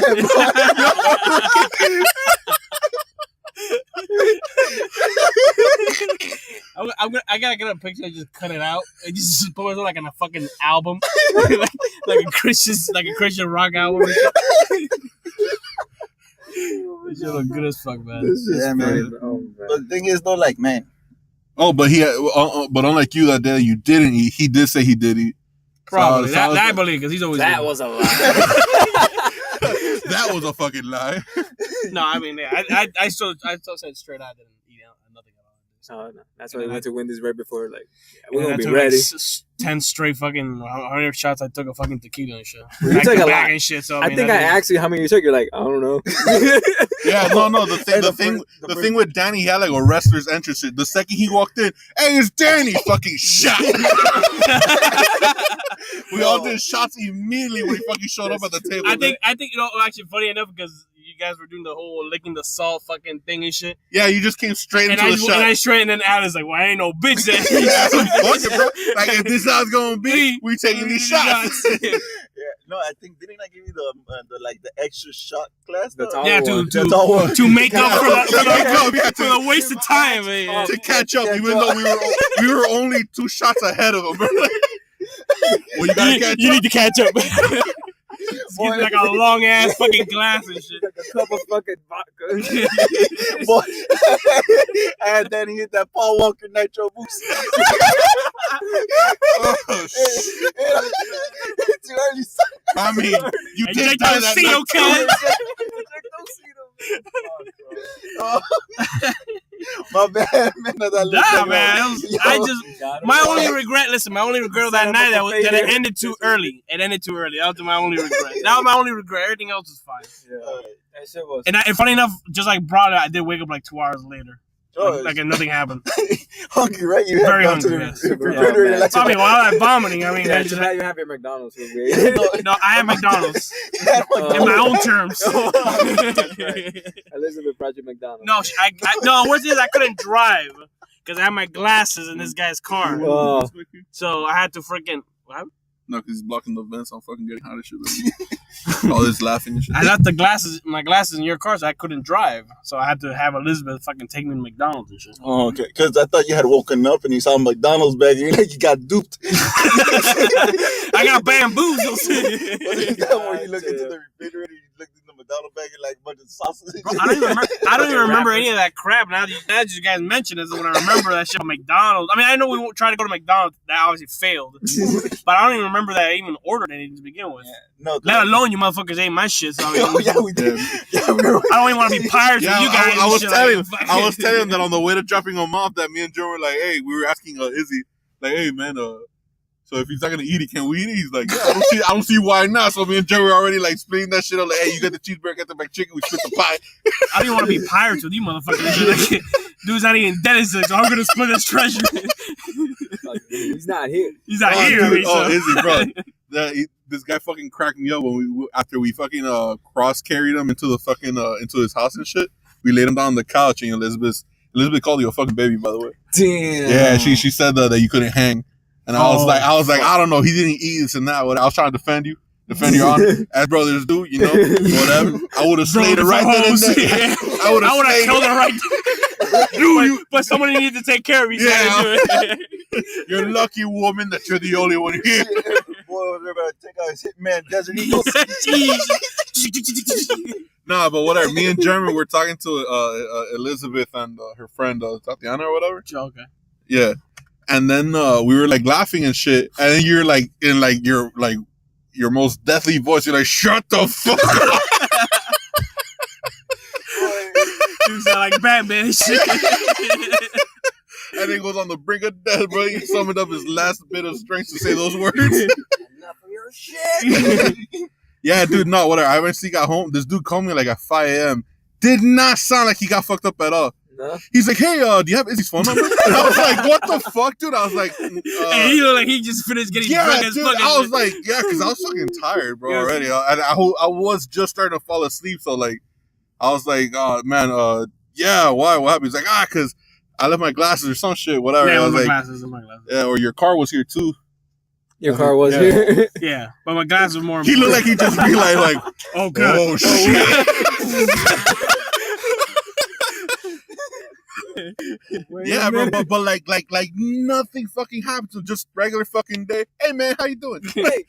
I gotta get a picture and just cut it out and just put it like in a fucking album, like a Christian rock album. This shit look good as fuck, man. Yeah, man. But the thing is, though, like, man. Oh, but but unlike you that day, you didn't eat. He did say he did eat. Probably that I believe because he's always That was a lie. That was a fucking lie. No, I mean, I still said straight I didn't eat nothing at all. Oh, no. That's why we went to Wendy's right before. Like, yeah, And we're gonna I be took, ready. Like, 10 straight fucking 100 shots. I took a fucking tequila and shit. You took a lot. And shit. So I think I asked you how many you took. You're like, I don't know. Yeah, no. The thing with Danny, he had like a wrestler's entrance. The second he walked in, hey, it's Danny. Fucking shot. We all did shots immediately when he fucking showed up at the table. I think actually funny enough because you guys were doing the whole licking the salt fucking thing and shit. Yeah, you just came straight into the shot. And I straight, and then Alice like, well, I ain't no bitch. Then. Fuck it, bro. Like if this is how it's gonna be, we taking these shots. Yeah, no, I think didn't I give you the extra shot class? The tall Yeah, one. to make up for the waste of time, man. To catch up, even though we were only 2 shots ahead of him, bro. Well, you need to catch up. Boy, like a long ass fucking glass and shit. Like a cup of fucking vodka. Boy, and then he hit that Paul Walker Nitro Boost. Oh, shit. It's too early. I mean, you did die that night. My bad, man. Nah, man. My only regret of that night that it ended too early. It ended too early. That was my only regret. That was my only regret. Everything else was fine. Yeah. That shit was. And funny enough, just like Brother, I did wake up like 2 hours later. Like nothing happened. Hungry, right? You very have hungry. To the refrigerator. Like I mean, while I'm vomiting, I mean, yeah, you have your McDonald's with me. No, I have McDonald's in my own terms. Elizabeth brought you McDonald's. No, no. Worst is I couldn't drive because I had my glasses in this guy's car. Oh. So I had to freaking. What? No, because he's blocking the vents. I'm fucking getting hot as shit. All this laughing and shit. I left my glasses in your car, so I couldn't drive. So I had to have Elizabeth fucking take me to McDonald's and shit. Oh, okay. Because I thought you had woken up and you saw McDonald's bag and you're like, you got duped. I got bamboozled. Was it that where you look into the refrigerator, you looked in the McDonald's bag and like a bunch of sausages? Bro, I don't even remember any of that crap. Now that you guys mentioned it, when I remember that shit at McDonald's. I mean, I know we tried to go to McDonald's. That obviously failed. But I don't even remember that I even ordered anything to begin with. Yeah, no, let alone you motherfuckers ate my shit. So I mean, yeah, we did. Yeah, I don't even want to be pirates with you guys. I was telling him that on the way to dropping him off, that me and Joe were like, hey, we were asking Izzy, like, hey, man, so if he's not gonna eat it, can we eat it? He's like, yeah, I don't see why not. So me and Joe were already like splitting that shit up. Like, hey, you got the cheeseburger, got the McChicken, we split the pie. I don't even want to be pirates with you motherfuckers. Like, dude's not even dead, so I'm gonna split this treasure. fuck. He's not here. He's not Oh, here. dude, I mean, oh, so- Izzy, bro. This guy fucking cracked me up when after we fucking cross carried him into the fucking into his house and shit. We laid him down on the couch and Elizabeth called you a fucking baby, by the way. Damn. Yeah, she said that you couldn't hang, and I was like, I don't know, he didn't eat this and that. I was trying to defend your honor, as brothers do, you know, whatever. I would have slayed her right then and there. I would have killed her right there. But somebody needed to take care of me. So I didn't do it. You're lucky, woman, that you're the only one here. Boy, they're about to take out his hitman, Desert Eagle. Nah, but whatever. Me and Jeremy were talking to Elizabeth and her friend Tatiana or whatever. Okay. Yeah, and then we were like laughing and shit, and then you're like in like your most deathly voice. You're like, "Shut the fuck up!" You sound like Batman and shit. And then goes on the brink of death, bro. He summoned up his last bit of strength to say those words. Enough of your shit. Yeah, dude, no, whatever. I eventually got home. This dude called me like at 5 a.m. Did not sound like he got fucked up at all. No? He's like, "Hey, do you have Izzy's phone number?" And I was like, "What the fuck, dude?" I was like, And he looked like he just finished getting drunk as dude, fuck. I was like, yeah, because I was fucking tired, bro, already. And I was just starting to fall asleep, so like, I was like, "Oh man, yeah, why? What happened?" He's like, because I left my glasses or some shit, whatever." Yeah, I was my like, glasses. "Yeah, or your car was here too." Your car was Yeah. here. Yeah, but my glasses were more He looked like he just realized, like, oh god. "Oh shit." Yeah, bro, but like nothing fucking happened to just regular fucking day. Hey man, how you doing? Hey,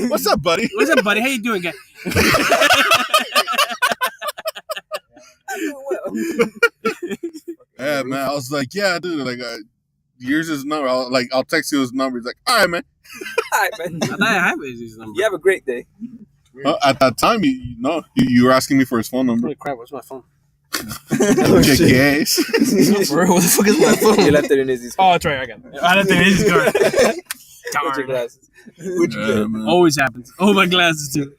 what's up, buddy? What's up, buddy? How you doing, guy? Yeah, man. I was like, yeah, dude. Like, here's his number. I'll text you his number. He's like, all right, man. All right, man. I thought I have his number. You have a great day. At that time, you were asking me for his phone number. Holy crap! What's my phone? Check your ass. For real, what the fuck is my phone? You left it in Izzy's Oh, that's right. I got it. I left it in his car. With your glasses. Yeah, man. Always happens. Oh, my glasses too.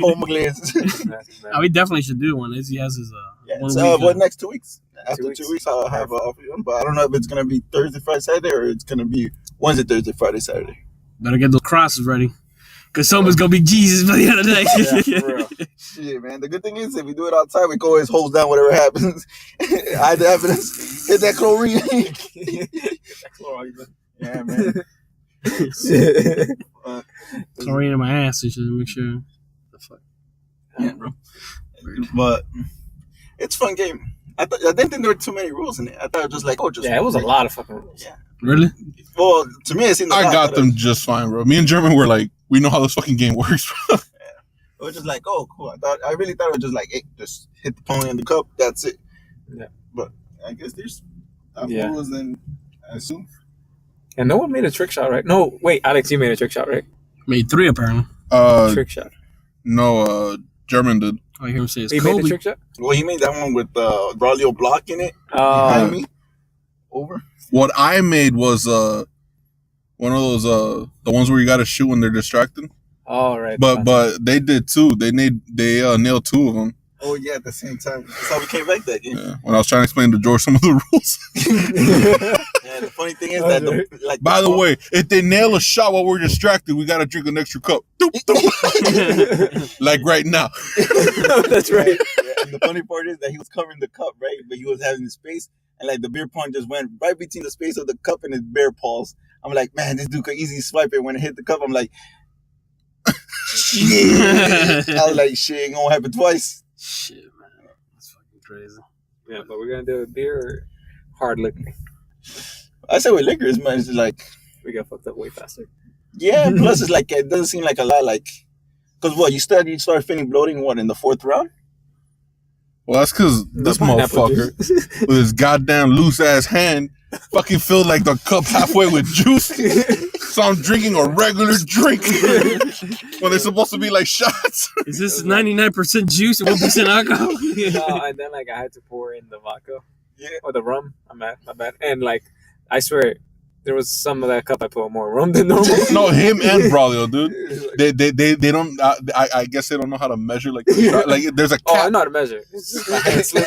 Oh, my glasses. Oh, we definitely should do one. He has his Yeah, 1 so week. what, next 2 weeks? After 2 weeks. 2 weeks, I'll have off one, but I don't know if it's gonna be Thursday, Friday, Saturday, or it's gonna be Wednesday, Thursday, Friday, Saturday. Better get those crosses ready, cause someone's gonna be Jesus by the end of the day. Yeah, for real. Shit, man. The good thing is, if we do it outside, we can always hold down whatever happens. Hide the evidence. Hit that chlorine. Yeah, man. Chlorine in my ass and shit. Make sure. The fuck. Yeah, bro. But it's a fun game. I didn't think there were too many rules in it. I thought it was just like, Yeah, it was a lot of fucking rules. Yeah. Really? Well, to me, it seemed. I got them just fine, bro. Me and German were like, we know how this fucking game works, bro. It was just like, oh, cool. I really thought it was just like, hey, just hit the pony in the cup. That's it. Yeah. But I guess there's Yeah. rules, then I assume. And no one made a trick shot, right? No, wait, Alex, you made a trick shot, right? Made 3 apparently. Trick shot. No, German did. I hear him say it's He made Kobe. the trick shot? Well, he made that one with Braulio blocking it behind me. Over. What I made was one of those the ones where you got to shoot when they're distracted. All right. But they did too. They nailed 2 of them. Oh yeah, at the same time. That's how we came back that game. Yeah. When I was trying to explain to George some of the rules. Yeah, the funny thing is that By the way, if they nail a shot while we're distracted, we gotta drink an extra cup. Doop, doop. Like right now. That's right. Yeah, and the funny part is that he was covering the cup, right? But he was having the space, and like the beer pong just went right between the space of the cup and his bear paws. I'm like, man, this dude could easily swipe it. When it hit the cup, I'm like, shit. I was like, shit, ain't gonna happen twice. Shit, man. That's fucking crazy. Yeah, but we're going to do a beer or hard liquor. I say with liquor, man, it's like, We got fucked up way faster. yeah. Plus, it's like it doesn't seem like a lot, like, because what you start feeling bloating in the 4th round. Well, that's because this Pineapple motherfucker juice. with his goddamn loose ass hand fucking filled like the cup halfway with juice. So I'm drinking a regular drink when they're supposed to be like shots. Is this 99% juice and 1% alcohol? No, and then like I had to pour in the vodka Yeah. or the rum. My bad. And like I swear, there was some of that cup I put more rum than normal. No, him and Braulio, dude. They don't. I guess they don't know how to measure like there's a cap. Oh, I know how to measure. It's just my hand slip.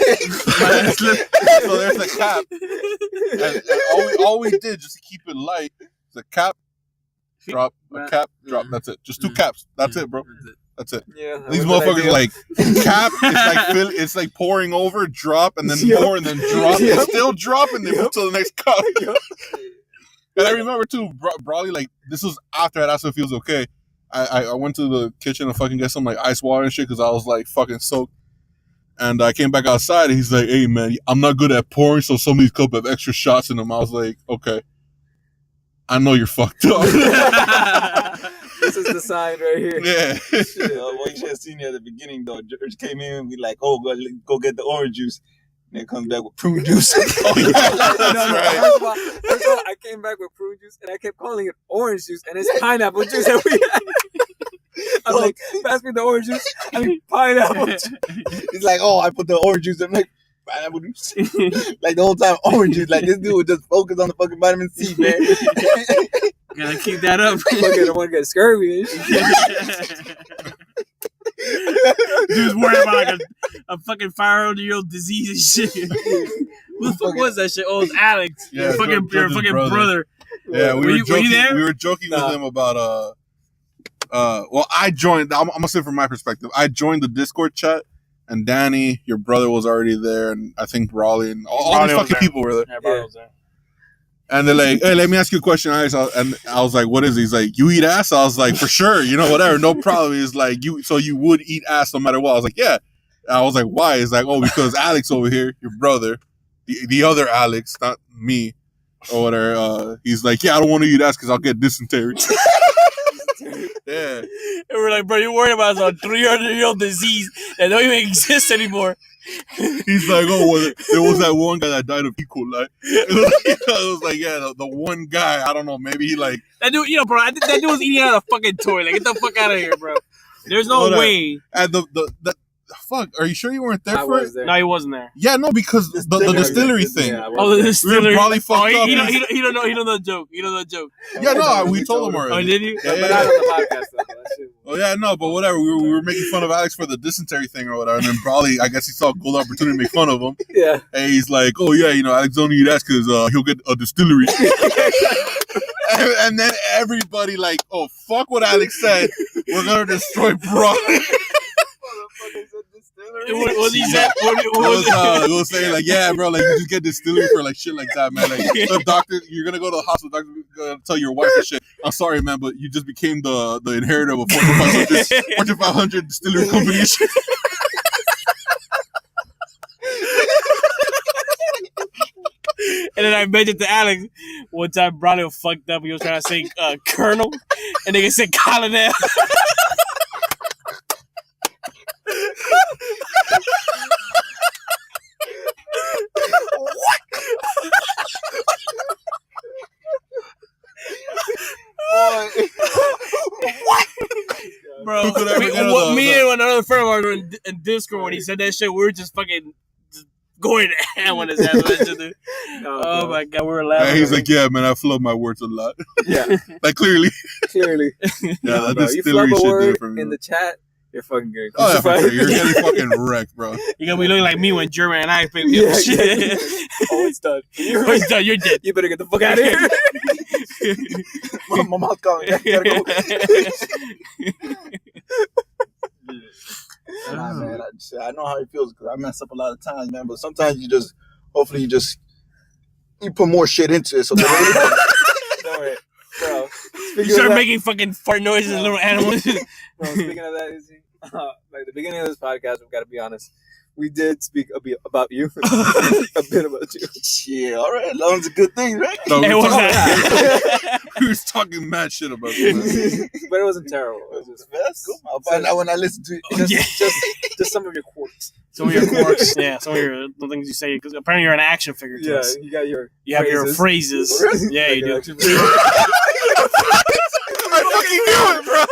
So there's a cap. And all we did just to keep it light is a cap, drop, a cap, drop. That's it. Just 2 caps. That's it, bro. That's it. Yeah, These motherfuckers like cap. It's like pouring over, drop, and then pour, and then drop. Yep. It's still dropping. They move to the next cup. And I remember too, Brawley, like this was after I asked if he was okay. I went to the kitchen and fucking get some like ice water and shit because I was like fucking soaked. And I came back outside and he's like, "Hey man, I'm not good at pouring, so some of these cups have extra shots in them." I was like, "Okay, I know you're fucked up." This is the sign right here. Yeah. Well, you should have seen it at the beginning though. George came in and we like, "Oh, go get the orange juice." And it comes back with prune juice. Oh yeah, that's right. First of all, I came back with prune juice and I kept calling it orange juice and it's pineapple juice that we had. I'm like, pass me the orange juice. I mean, pineapple juice. He's like, "Oh, I put the orange juice." I'm like, "Pineapple juice." Like the whole time, orange juice. Like this dude would just focus on the fucking vitamin C, man. Gotta keep that up. Fucking don't want to get scurvy and shit. Dude's worried about like a fucking 500-year-old disease and shit. Who the fuck was that shit? Oh, it's Alex. Yeah, your fucking brother. Yeah, Were you there? We were joking with him about well, I joined. I'm gonna say from my perspective, I joined the Discord chat, and Danny, your brother, was already there, and I think Raleigh and all these fucking people were there. Yeah, Brawley was there. And they're like, "Hey, let me ask you a question, Alex." And I was like, "What is it?" He's like, "You eat ass?" I was like, "For sure, whatever, no problem." He's like, so you would eat ass no matter what?" I was like, "Yeah." And I was like, "Why?" He's like, "Oh, because Alex over here, your brother, the other Alex, not me, or whatever." He's like, "Yeah, I don't want to eat ass because I'll get dysentery." Yeah. And we're like, "Bro, you're worried about some 300-year-old disease that don't even exist anymore." He's like, "Oh, well, there was that one guy that died of E. coli." I was like, "Yeah, the one guy. I don't know. Maybe he like That dude, bro, I think that dude was eating out of a fucking toilet. Get the fuck out of here, bro. There's no way. And the fuck. Are you sure you weren't there I for was it? there. No, he wasn't there. Yeah, no, because the distillery thing. Yeah, I was Oh, the there. distillery. We probably fucked he up. don't know. He don't know the joke. He don't know the joke. Yeah, no, we told him Oh, already. did you? Yeah, But not on the podcast though. That shit was- Oh yeah, no, but whatever. We were making fun of Alex for the dysentery thing or whatever, and then probably I guess he saw a gold opportunity to make fun of him. Yeah. And he's like, "Oh yeah, Alex don't eat ass because he'll get a distillery." and then everybody like, "Oh fuck what Alex said. We're gonna destroy Brawley." What he said? It was saying like, "Yeah, bro, like you just get distillery for like shit like that, man. Like the doctor, you're gonna go to the hospital, doctor gonna tell your wife and shit. I'm sorry, man, but you just became the inheritor of a Fortune 500 distillery company." And shit. And then I mentioned to Alex one time, Brawley fucked up. He was trying to say Colonel, and they said Colonel. Bro, me and another friend of ours were in Discord when he said that shit. We were just fucking going to ham on his ass. Oh my god, we were laughing. And he's like, "Yeah, man, I flub my words a lot." Yeah. Like clearly. Clearly. Yeah, that Bro, you distillery flub a shit did word it for me. in the chat, you're fucking good. Oh yeah, for sure. You're getting fucking wrecked, bro. You're gonna be looking like me when German and I play Yeah, shit. Oh, it's done. Oh, it's done. You're dead. You better get the fuck out of here. My mouth's calling. I gotta go. Nah, man, I know how it feels because I mess up a lot of times, man. But sometimes hopefully you put more shit into it. So Don't worry. Bro, You start making fucking fart noises and little animals. Bro, speaking of that, Izzy, like the beginning of this podcast, we've got to be honest. We did speak a bit about you. A bit about you. Yeah, all right. Long as a good thing, right? No, Hey, what's we was talking mad shit about you, man. But it wasn't terrible. It was just That's cool. I'll find out when I listen to it. just some of your quirks. Some of your quirks, yeah. Some of the things you say, because apparently you're an action figure. To Yeah, us. you got your. You have your phrases. Yeah, you do. I fucking knew it, bro.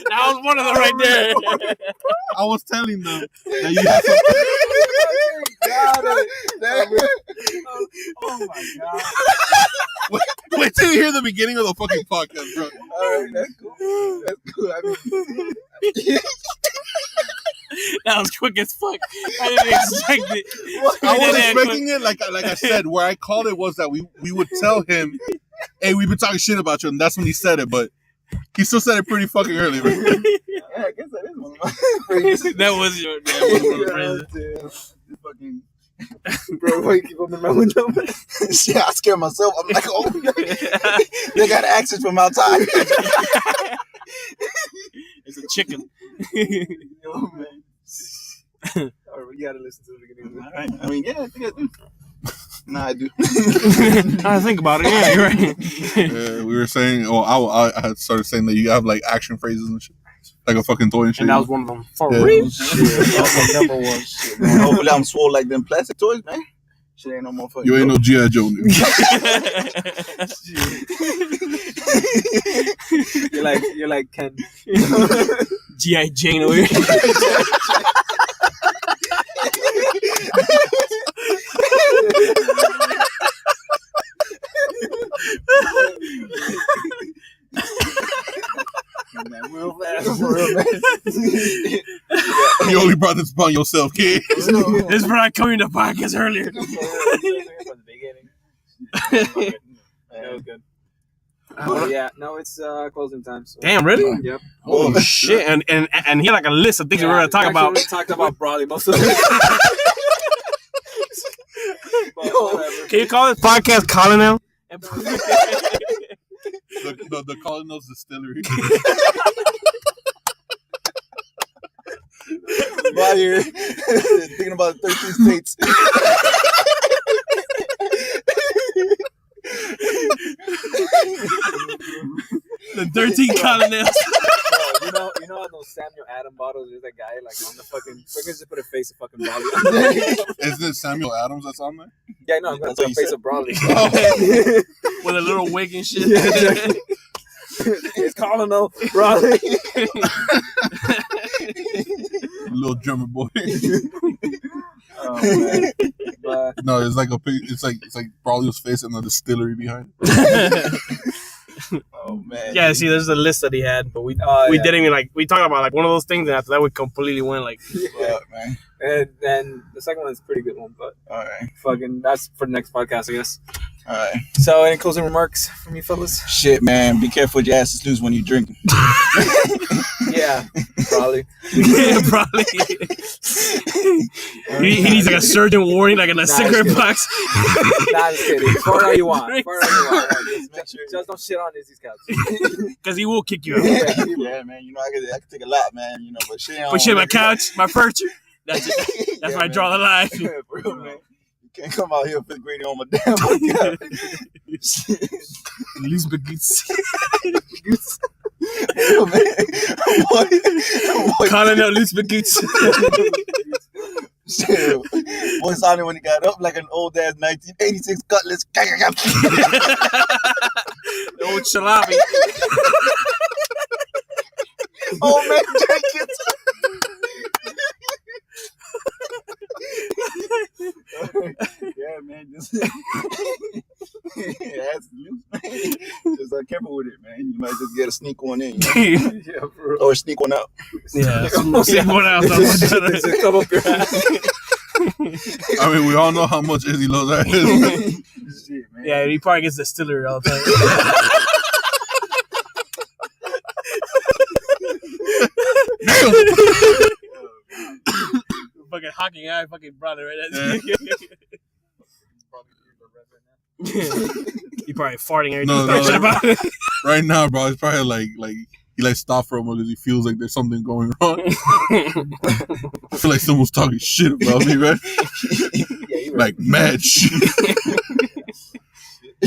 That was one of them right there. I was telling them that you have Oh my god. Wait till you hear the beginning of the fucking podcast, bro. Alright, that's cool. That's cool. I mean, That was quick as fuck. I didn't expect it. I was expecting it, like I said, where I called it was that we would tell him, hey, we've been talking shit about you, and that's when he said it, but he still said it pretty fucking early, right? yeah, I guess that is one of my phrases. That was your phrases. Fucking Bro, why you keep opening my window? shit, I scare myself. I'm like, oh, they got access from outside. It's a chicken. Yo, man. Alright, we gotta listen to the beginning. All right. I mean, yeah, I think I do. Nah, I do. I think about it. Yeah, you're right. Yeah, we were saying, I had started saying that you have like action phrases and shit, like a fucking toy and shit. And that was one of them. For Yeah. real? Shit, that's my number one shit, man. Hopefully I'm swole like them plastic toys, man. Shit ain't no motherfucker. You ain't no G.I. Joe, nigga. You're like Ken. G.I. Jane over here. Man, real fast, for real, man. You only brought this upon yourself, kid. This is where I come in the podcast earlier. From the beginning. That was good. Yeah, no, it's closing time. So. Damn, really? Yep. Oh shit! And he had like a list of things we were gonna talk about. We talked about broadly most of it. But whatever. Can you call this podcast Colin now? The Colonel's Distillery. While you're thinking about 13 states. The 13 colonels. You know on those Samuel Adam bottles, there's that guy like on the fucking. We're gonna just put a face of fucking Brawley. Isn't it Samuel Adams that's on there? Yeah, no, I'm gonna That's put a what you face said. of Brawley. With a little wig and shit. Yeah, exactly. It's Colonel Brawley. Little drummer boy. Oh man. But No, it's like it's like Brawley's face and the distillery behind it. Oh, man. Yeah, see, there's the list that he had, but we yeah. didn't even like. We talked about like one of those things, and after that, we completely went like. Fuck, man. And then the second one is a pretty good one, but All right. fucking that's for the next podcast, I guess. All right. So, any closing remarks from you fellas? Shit, man. Be careful what your ass is loose when you drink. Yeah, probably. Yeah, probably. He needs like a surgeon warning, like in a Nah, cigarette just box. Nah, just kidding. Fart all you want. Fart all you want. Just make sure. Just don't shit on Izzy's couch. Because he will kick you out. Yeah, man. You know, I could take a lot, man. You know, but shit. But shit, my couch, my furniture. That's it. That's where I draw the line. Yeah, for real, man. You can't come out here fifth grade on my damn workout. Loose baguettes. Yo, man. Boy, Calling out loose baguettes. shit. Boy sounded when he got up like an old ass 1986 cutlass. The old salami. Oh man, Jenkins. Yeah, man. Just yeah, that's loose, man. Just careful with it, man. You might just get a sneak one in, you know? Yeah, for real. Or sneak one out. Yeah, someone else. Just come up your ass. I mean, we all know how much Izzy loves that. Shit, man. Yeah, he probably gets Distillery all the time. Fucking hawking eye, fucking brother, right? He probably farting every No, time. no. About it. Right now, bro, it's probably like he like stopped for a moment because he feels like there's something going wrong. I feel like someone's talking shit about me, right? Yeah, you Like mad shit.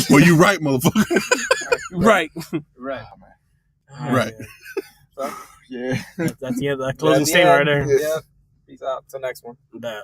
Well, you right, motherfucker. Right. right. Right. Yeah. That's the end of that closing statement right there. Yeah. Peace out. Till next one. That.